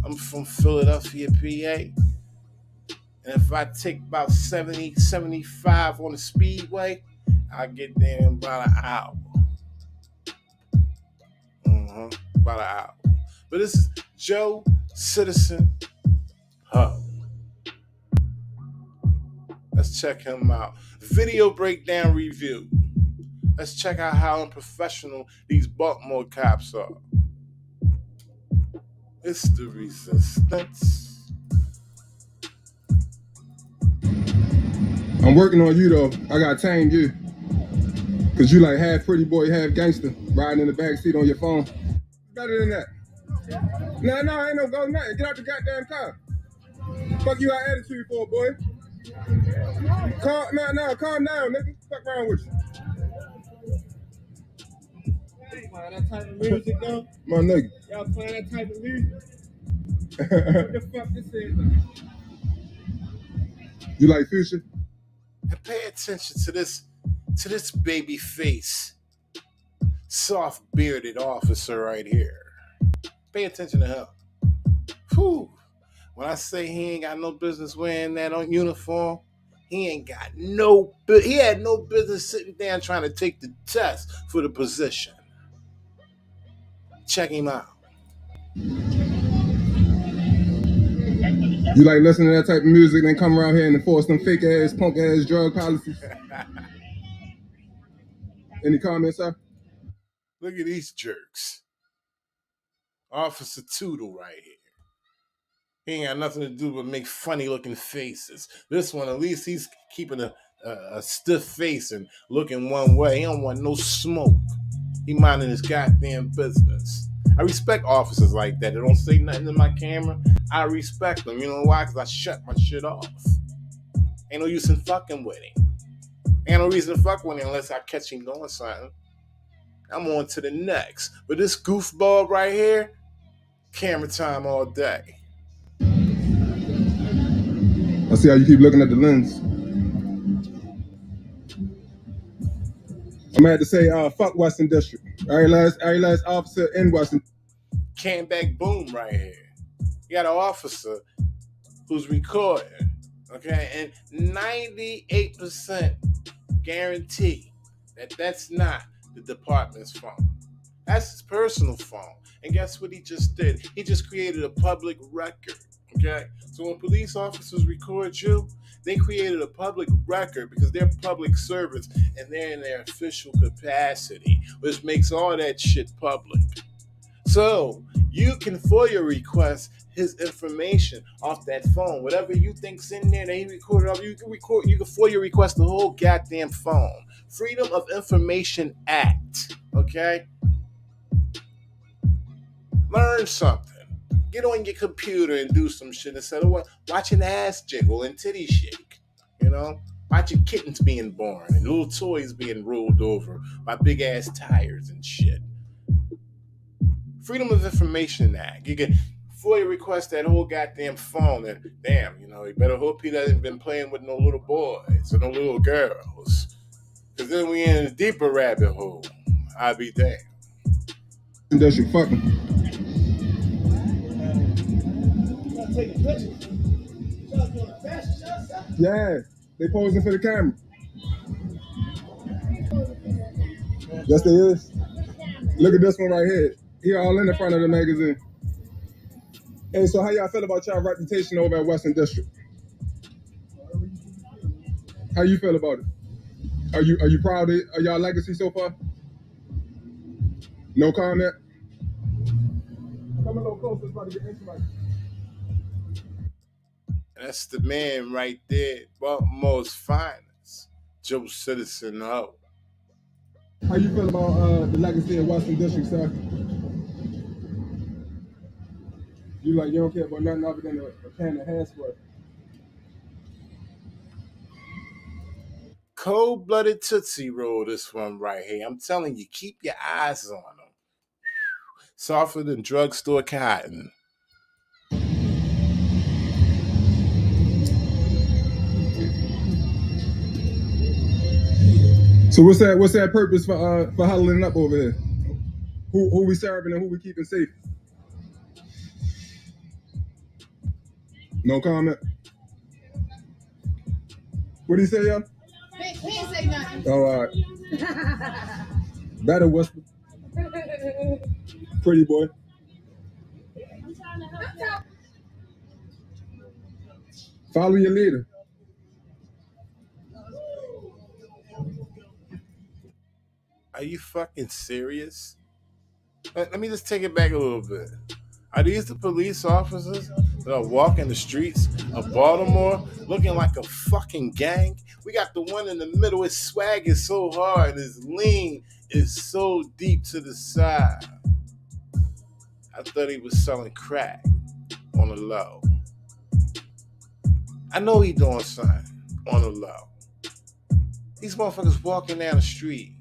I'm from Philadelphia, PA. And if I take about 70, 75 on the speedway, I'll get there in about an hour. About an hour. But this is Joe Citizen Hub. Let's check him out. Video breakdown review. Let's check out how unprofessional these Baltimore cops are. It's the resistance. I'm working on you though. I gotta tame you. Cause you like half pretty boy, half gangster, riding in the backseat on your phone. Better than that. No, ain't no go nothing. Get out the goddamn car. Fuck you got attitude for, boy. Calm down, nigga. Fuck around with you. Playing that type of music though? My nigga. Y'all playing that type of music? What the fuck this is though? You like Future? And pay attention to this baby face, soft bearded officer right here. Pay attention to him. Whew. When I say he ain't got no business wearing that on uniform, he had no business sitting down trying to take the test for the position. Check him out. You like listening to that type of music, then come around here and enforce them fake ass, punk ass drug policies? Any comments, sir? Look at these jerks. Officer Toodle right here. He ain't got nothing to do but make funny looking faces. This one, at least he's keeping a stiff face and looking one way. He don't want no smoke. He minding his goddamn business. I respect officers like that. They don't say nothing to my camera. I respect them. You know why? Because I shut my shit off. Ain't no use in fucking with him. Ain't no reason to fuck with him unless I catch him doing something. I'm on to the next. But this goofball right here, camera time all day. I see how you keep looking at the lens. I'm gonna have to say, fuck Western District. Every last officer in Western. Came back boom right here. You got an officer who's recording, okay, and 98% guarantee that that's not the department's phone. That's his personal phone. And guess what he just did? He just created a public record, okay? So when police officers record you, they created a public record because they're public servants and they're in their official capacity, which makes all that shit public. So you can FOIA request his information off that phone. Whatever you think's in there that he recorded off, you can FOIA request the whole goddamn phone. Freedom of Information Act. Okay? Learn something. Get on your computer and do some shit instead of watching ass jiggle and titty shake. You know? Watching kittens being born and little toys being rolled over by big ass tires and shit. Freedom of Information Act. You can FOIA request that whole goddamn phone and damn, you know, you better hope he hasn't been playing with no little boys or no little girls. Because then we in a deeper rabbit hole. I'll be damned. Does you fucking? Yeah, they posing for the camera. Yes, they is. Look at this one right here. He all in the front of the magazine. Hey, so how y'all feel about y'all reputation over at Western District? How you feel about it? Are you proud of y'all legacy so far? No comment? Come a little closer, it's about to get intimate. That's the man right there, Baltimore's finest, Joe Citizen Ho. How you feel about the legacy of Western District, sir? You don't care about nothing other than a can of hair spray. Cold-blooded Tootsie Roll, this one right here. I'm telling you, keep your eyes on them. Softer than drugstore cotton. So what's that purpose for huddling up over here? Who we serving and who we keeping safe? No comment. What did he say, y'all? He didn't say nothing. Oh, all right. Better whisper. Pretty boy. Follow your leader. Are you fucking serious? Let me just take it back a little bit. Are these the police officers that are walking the streets of Baltimore looking like a fucking gang? We got the one in the middle. His swag is so hard. His lean is so deep to the side. I thought he was selling crack on the low. I know he doing something on the low. These motherfuckers walking down the street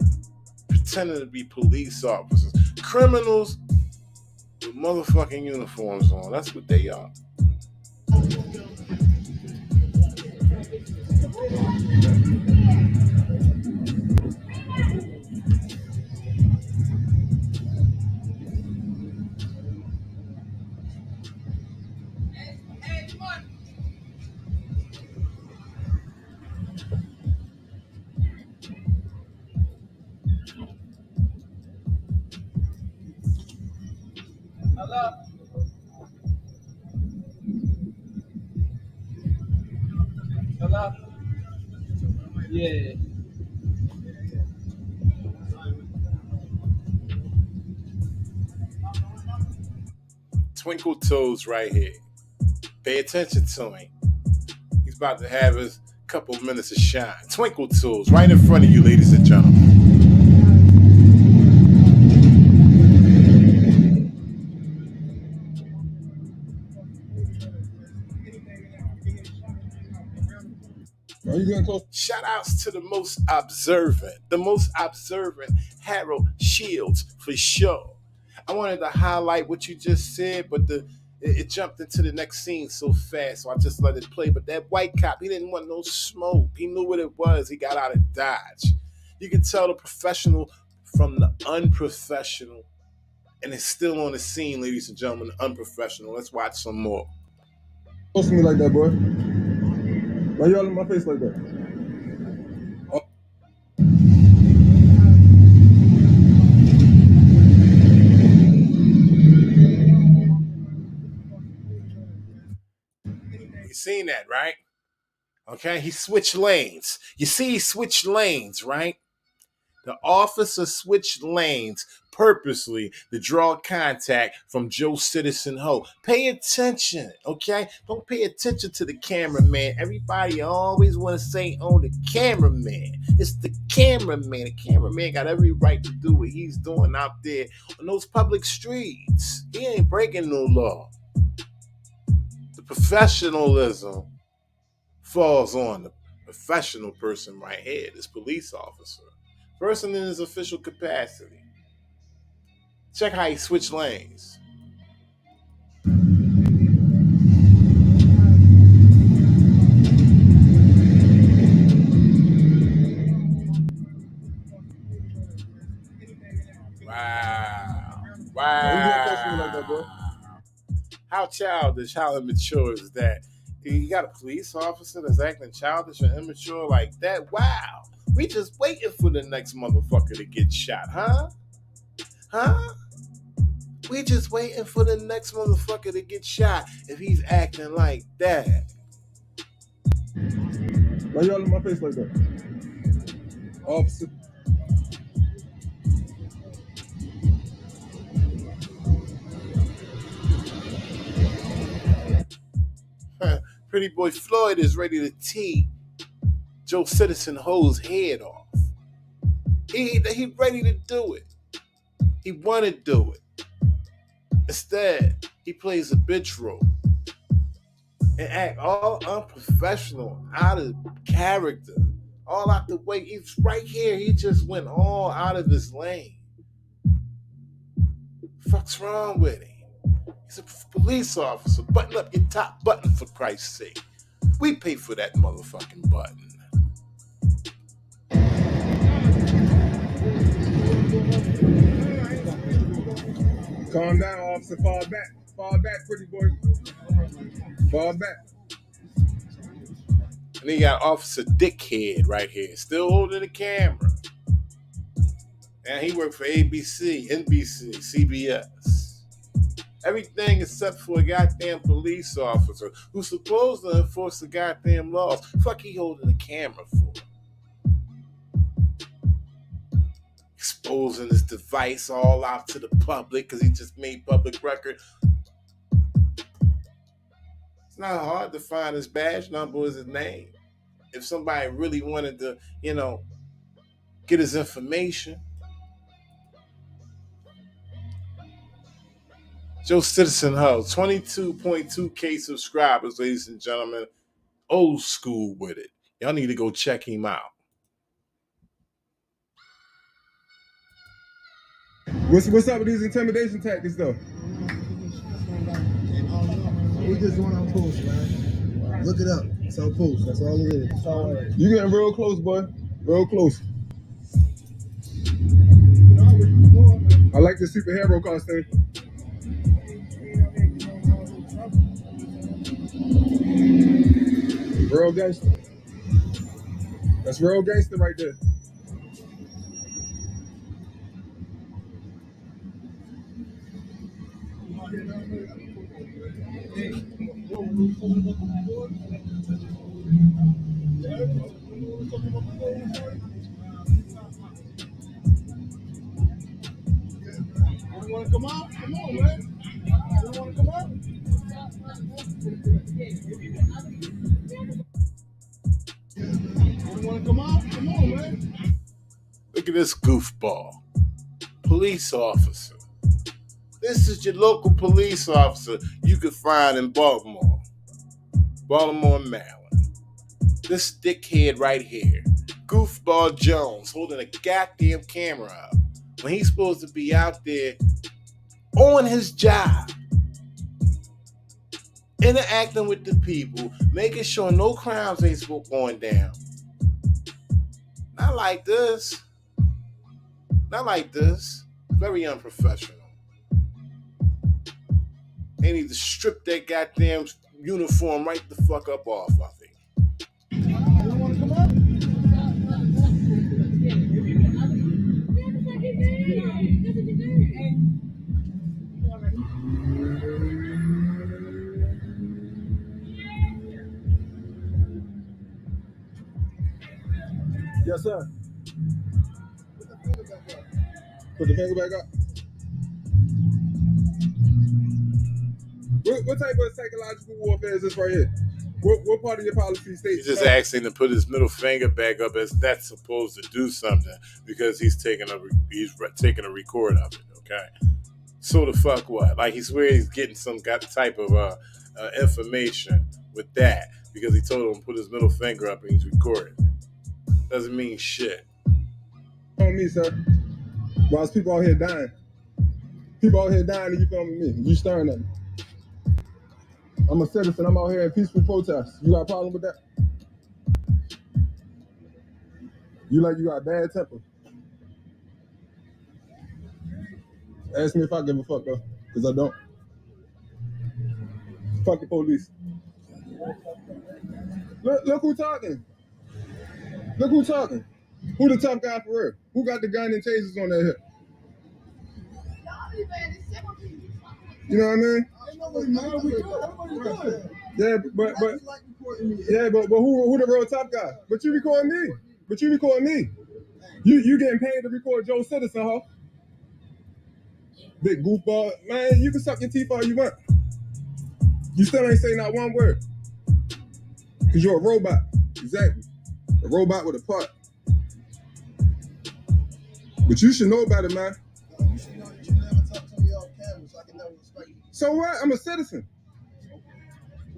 pretending to be police officers. Criminals with motherfucking uniforms on. That's what they are. Hello? Hello? Yeah. Twinkle Toes right here. Pay attention to him. He's about to have his couple minutes of shine. Twinkle Toes right in front of you, ladies and gentlemen. Are you getting close? Shout outs to the most observant Harold Shields for sure. I wanted to highlight what you just said, but it jumped into the next scene so fast, so I just let it play. But that white cop, he didn't want no smoke. He knew what it was. He got out of Dodge. You can tell the professional from the unprofessional, and it's still on the scene, ladies and gentlemen, the unprofessional. Let's watch some more. Close to me like that, boy. Why you all in my face like that? Oh. You seen that, right? Okay, he switched lanes. You see, he switched lanes, right? The officer switched lanes purposely to draw contact from Joe Citizen Ho. Pay attention, okay? Don't pay attention to the cameraman. Everybody always want to say, oh, the cameraman. It's the cameraman. The cameraman got every right to do what he's doing out there on those public streets. He ain't breaking no law. The professionalism falls on the professional person right here, this police officer. Person in his official capacity. Check how he switched lanes. Wow. How childish, how immature is that? You got a police officer that's acting childish and immature like that? Wow. We just waiting for the next motherfucker to get shot, huh? Huh? We just waiting for the next motherfucker to get shot if he's acting like that. Why you all in my face like that? Officer. Pretty boy Floyd is ready to tee Joe Citizen Ho's head off. He ready to do it. He want to do it. Instead, he plays a bitch role and act all unprofessional, out of character, all out the way. He's right here. He just went all out of his lane. Fuck's wrong with him? He's a police officer. Button up your top button, for Christ's sake. We pay for that motherfucking button. Calm down, officer. Fall back. Fall back, pretty boy. Fall back. And then you got Officer Dickhead right here, still holding the camera. And he worked for ABC, NBC, CBS. Everything except for a goddamn police officer who's supposed to enforce the goddamn laws. Fuck he holding the camera for? Exposing his device all out to the public because he just made public record. It's not hard to find his badge number or his name. If somebody really wanted to, get his information. Joe Citizen Hub, 22.2K subscribers, ladies and gentlemen. Old school with it. Y'all need to go check him out. What's up with these intimidation tactics, though? We just went on post, man. Look it up. It's on post. That's all it is. That's all it is. You getting real close, boy. Real close. I like the superhero costume. Real gangster. That's real gangster right there. You want to come out? Come on, man. You want to come out? You want to come out? Come on, man. Look at this goofball. Police officer. This is your local police officer you could find in Baltimore, Maryland. This dickhead right here, Goofball Jones, holding a goddamn camera up when he's supposed to be out there on his job, interacting with the people, making sure no crimes ain't going down. Not like this. Not like this. Very unprofessional. They need to strip that goddamn uniform right the fuck up off, I think. You want to come out? Yes, sir. Put the finger back up. What type of psychological warfare is this right here? What part of your policy states? He's just asking to put his middle finger back up as that's supposed to do something because he's taking a record of it. Okay, so the fuck what? Like he swears he's getting some type of information with that because he told him to put his middle finger up and he's recording it. Doesn't mean shit. On me, sir. Whilst people out here dying. People out here dying and you filming me. You staring at me. I'm a citizen. I'm out here in peaceful protest. You got a problem with that? You got bad temper. Ask me if I give a fuck, though. Because I don't. Fuck the police. Look who talking. Look who talking. Who the tough guy for real? Who got the gun and tasers on their hip? You know what I mean? Yeah, but who the real tough guy? But you recording me. You getting paid to record Joe Citizen, huh? Big goofball. Man, you can suck your teeth all you want. You still ain't say not one word. Because you're a robot. Exactly. A robot with a part. But you should know about it, man. You should know that you never talk to me off camera, so I can never respect you. So what? I'm a citizen.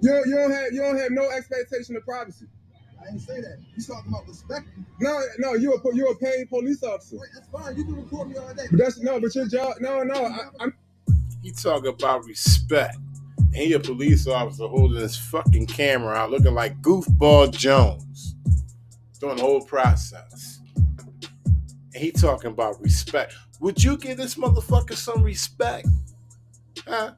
You don't have no expectation of privacy. I ain't say that. You talking about respect? No, you're a paid police officer. Wait, that's fine. You can record me all day. But your job. I'm. He talking about respect. And he a police officer holding his fucking camera out looking like Goofball Jones. Doing the whole process. And he talking about respect. Would you give this motherfucker some respect? Huh?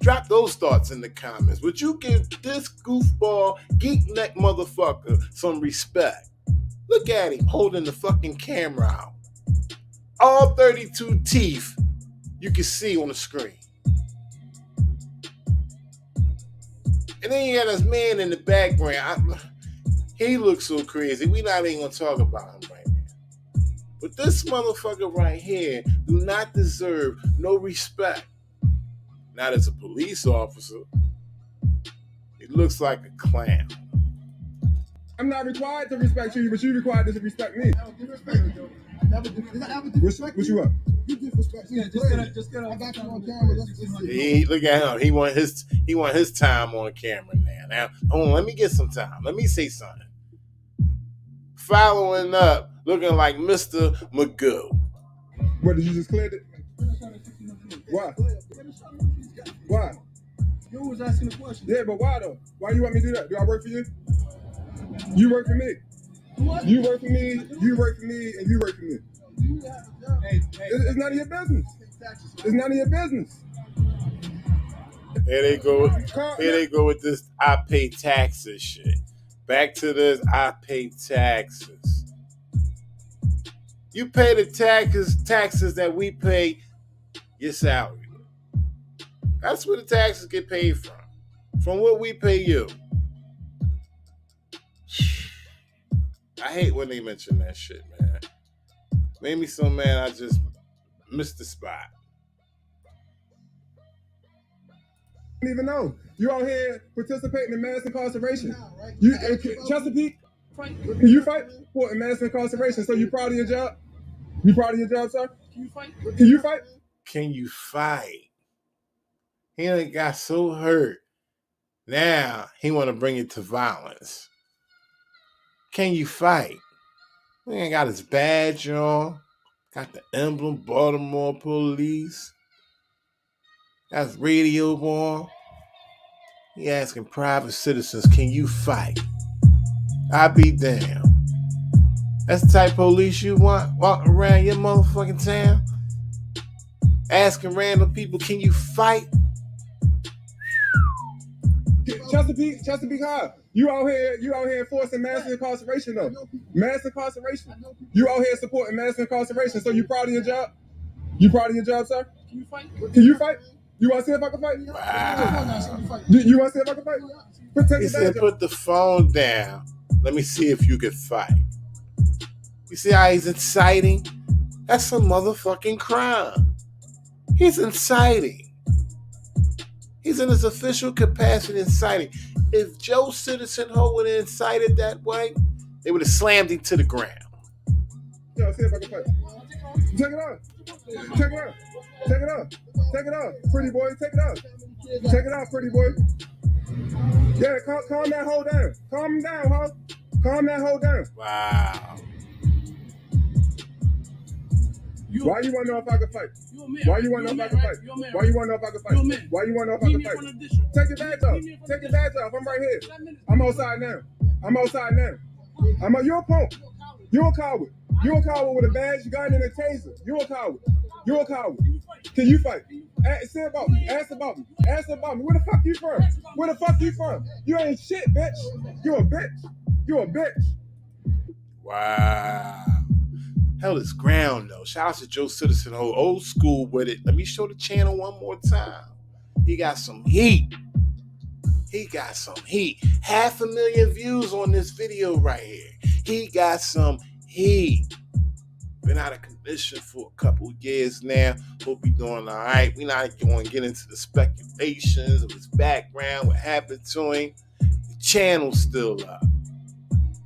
Drop those thoughts in the comments. Would you give this goofball, geek neck motherfucker some respect? Look at him holding the fucking camera out. All 32 teeth you can see on the screen. And then you got this man in the background. He looks so crazy. We not even gonna talk about him right now. But this motherfucker right here do not deserve no respect. Not as a police officer. He looks like a clown. I'm not required to respect you, but you required to respect me. What you up? You disrespect me. Just get I got you on camera. Look at him. He want his time on camera now. Now, hold on, let me get some time. Let me say something. Following up, looking like Mr. Magoo. What, did you just clear it? Why? Why? You was asking the question. Yeah, but why though? Why you want me to do that? Do I work for you? You work for me. What? You work for me, you work for me, and you work for me. It's none of your business. It's none of your business. Here they go. Here they go with this I pay taxes shit. Back to this I pay taxes. You pay the taxes that we pay your salary. That's where the taxes get paid from. From what we pay you. I hate when they mention that shit, man. Made me so mad I just missed the spot. I don't even know. You out here participating in mass incarceration. You Chesapeake, can you fight for mass incarceration? So you proud of your job? You proud of your job, sir? Can you fight? Can you fight? Can you fight? He done got so hurt. Now he want to bring it to violence. Can you fight? He ain't got his badge on. Got the emblem, Baltimore police. Got his radio on. He asking private citizens, can you fight? I be damned. That's the type of police you want walking around your motherfucking town? Asking random people, can you fight? Chesapeake High. You out here enforcing mass incarceration though. Mass incarceration. You out here supporting mass incarceration. So you proud of your job? You proud of your job, sir? Can you fight? Can you fight? You want to see if I can fight? Wow. You want to see if I can fight? He said, put the phone down. Let me see if you can fight. You see how he's inciting? That's a motherfucking crime. He's inciting. He's in his official capacity inciting. If Joe Citizen Ho would have incited that way, they would have slammed him to the ground. Yeah, see if I can fight. Check it out. Check it out. Check it out. Check it out. Pretty boy, check it out. Check it out, pretty boy. Yeah, calm that hoe down. Calm him down, ho. Calm that hoe down. Wow. Why you want to know if I can fight? Why you want to know if I can fight? Why you want to know if I can fight? Why you want to know if I can fight? Take your badge off. Take your badge off. I'm right here. I'm outside now. I'm outside now. You're a punk. You're a coward. You're a coward with a badge, you got in a taser. You're a coward. You're a coward. Can you fight? Say about me. Ask about me. Ask about me. Where the fuck you from? Where the fuck you from? You ain't shit, bitch. You a bitch. You a bitch. Wow. Hell is ground though. Shout out to Joe Citizen Ho, old school with it. Let me show the channel one more time. He got some heat. He got some heat. 500,000 views on this video right here. He got some heat. Been out of commission for a couple years now. Hope he doing all right. We're not going to get into the speculations of his background, what happened to him. The channel's still up.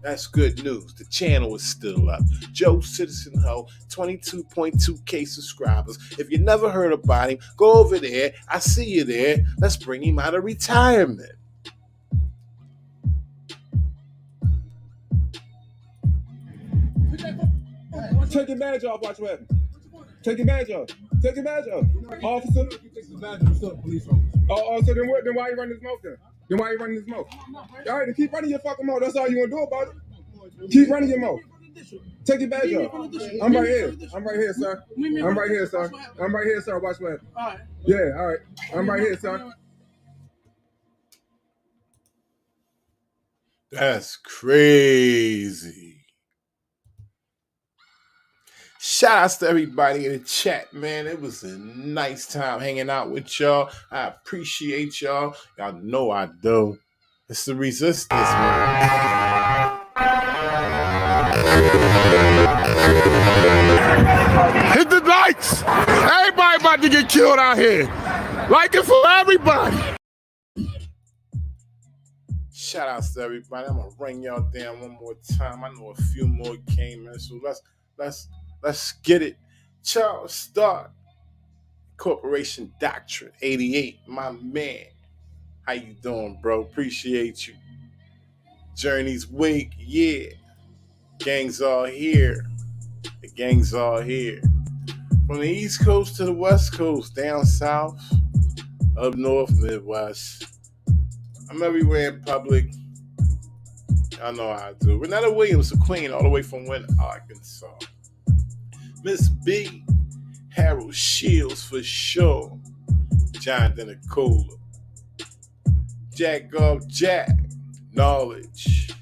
That's good news. The channel is still up. Joe Citizen Ho, 22.2K subscribers. If you never heard about him, go over there. I see you there. Let's bring him out of retirement. Take your badge off, watch what happens. Take your badge off. Take your badge off. Officer. Oh, so then why you running this mouth then? Then why you running this mouth? All right, then keep running your fucking mouth. That's all you want to do about it. Keep running your mouth. Take your badge off. I'm right here. I'm right here, sir. I'm right here, sir. I'm right here, sir. Watch what happens. Yeah, all right. I'm right here, sir. That's crazy. Shout outs to everybody in the chat, man. It was a nice time hanging out with y'all. I appreciate y'all. Y'all know I do. It's the resistance, man. Hit the likes. Everybody about to get killed out here. Like it for everybody. Shout outs to everybody. I'm gonna ring y'all down one more time. I know a few more came in, so let's get it. Charles Stark, Corporation Doctrine 88, my man. How you doing, bro? Appreciate you. Journey's Wake, yeah. Gangs all here. The gangs all here. From the East Coast to the West Coast, down south, up north, Midwest. I'm everywhere in public. I know how I do. Renetta Williams, the queen, all the way from Wynn, Arkansas. Miss B, Harold Shields for sure. Jonathan Acola. Jack Gov Jack, Knowledge.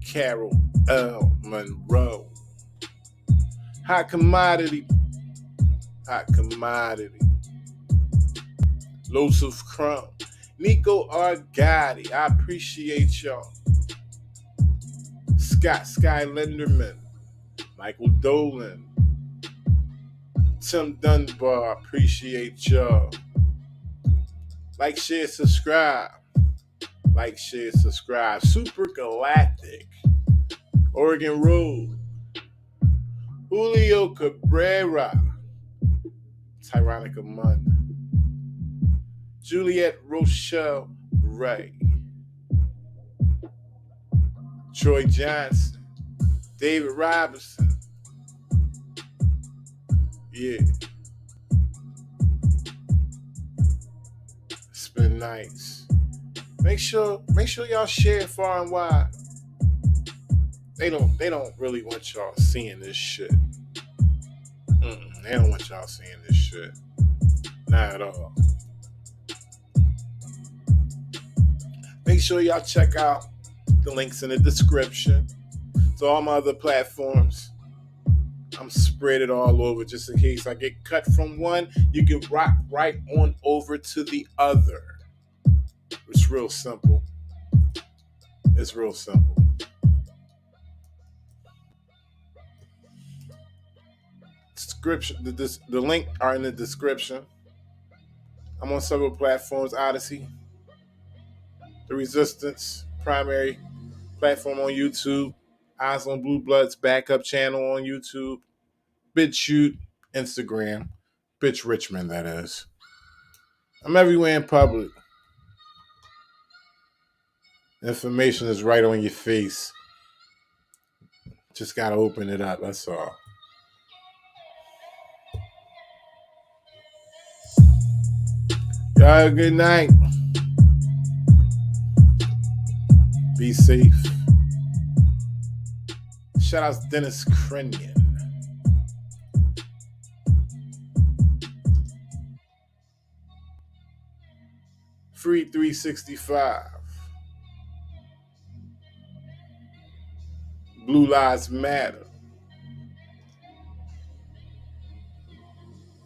Carol L. Monroe. Hot commodity. Losef Crumb. Nico Argotti. I appreciate y'all. Scott Sky Linderman. Michael Dolan. Tim Dunbar. Appreciate y'all. Like, share, subscribe. Like, share, subscribe. Super Galactic. Oregon Road. Julio Cabrera. Tyrannica Munn. Juliette Rochelle Ray. Troy Johnson. David Robinson. Yeah. It's been nice. Make sure y'all share it far and wide. They don't really want y'all seeing this shit. They don't want y'all seeing this shit. Not at all. Make sure y'all check out the links in the description to all my other platforms. I'm spread it all over just in case I get cut from one. You can rock right on over to the other. It's real simple. It's real simple. Description. The link are in the description. I'm on several platforms. Odyssey, The Resistance, primary platform on YouTube. eyezonbluebloodz backup channel on YouTube. BitChute, Instagram. Bitch Richmond, that is. I'm everywhere in public. Information is right on your face. Just gotta open it up, that's all. Y'all have a good night. Be safe. Shout out to Dennis Krenian. Free 365. Blue Lives Matter.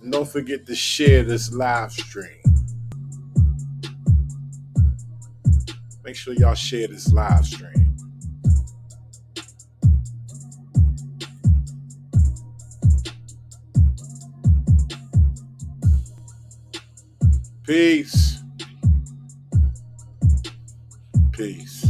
And don't forget to share this live stream. Make sure y'all share this live stream. Peace. Peace.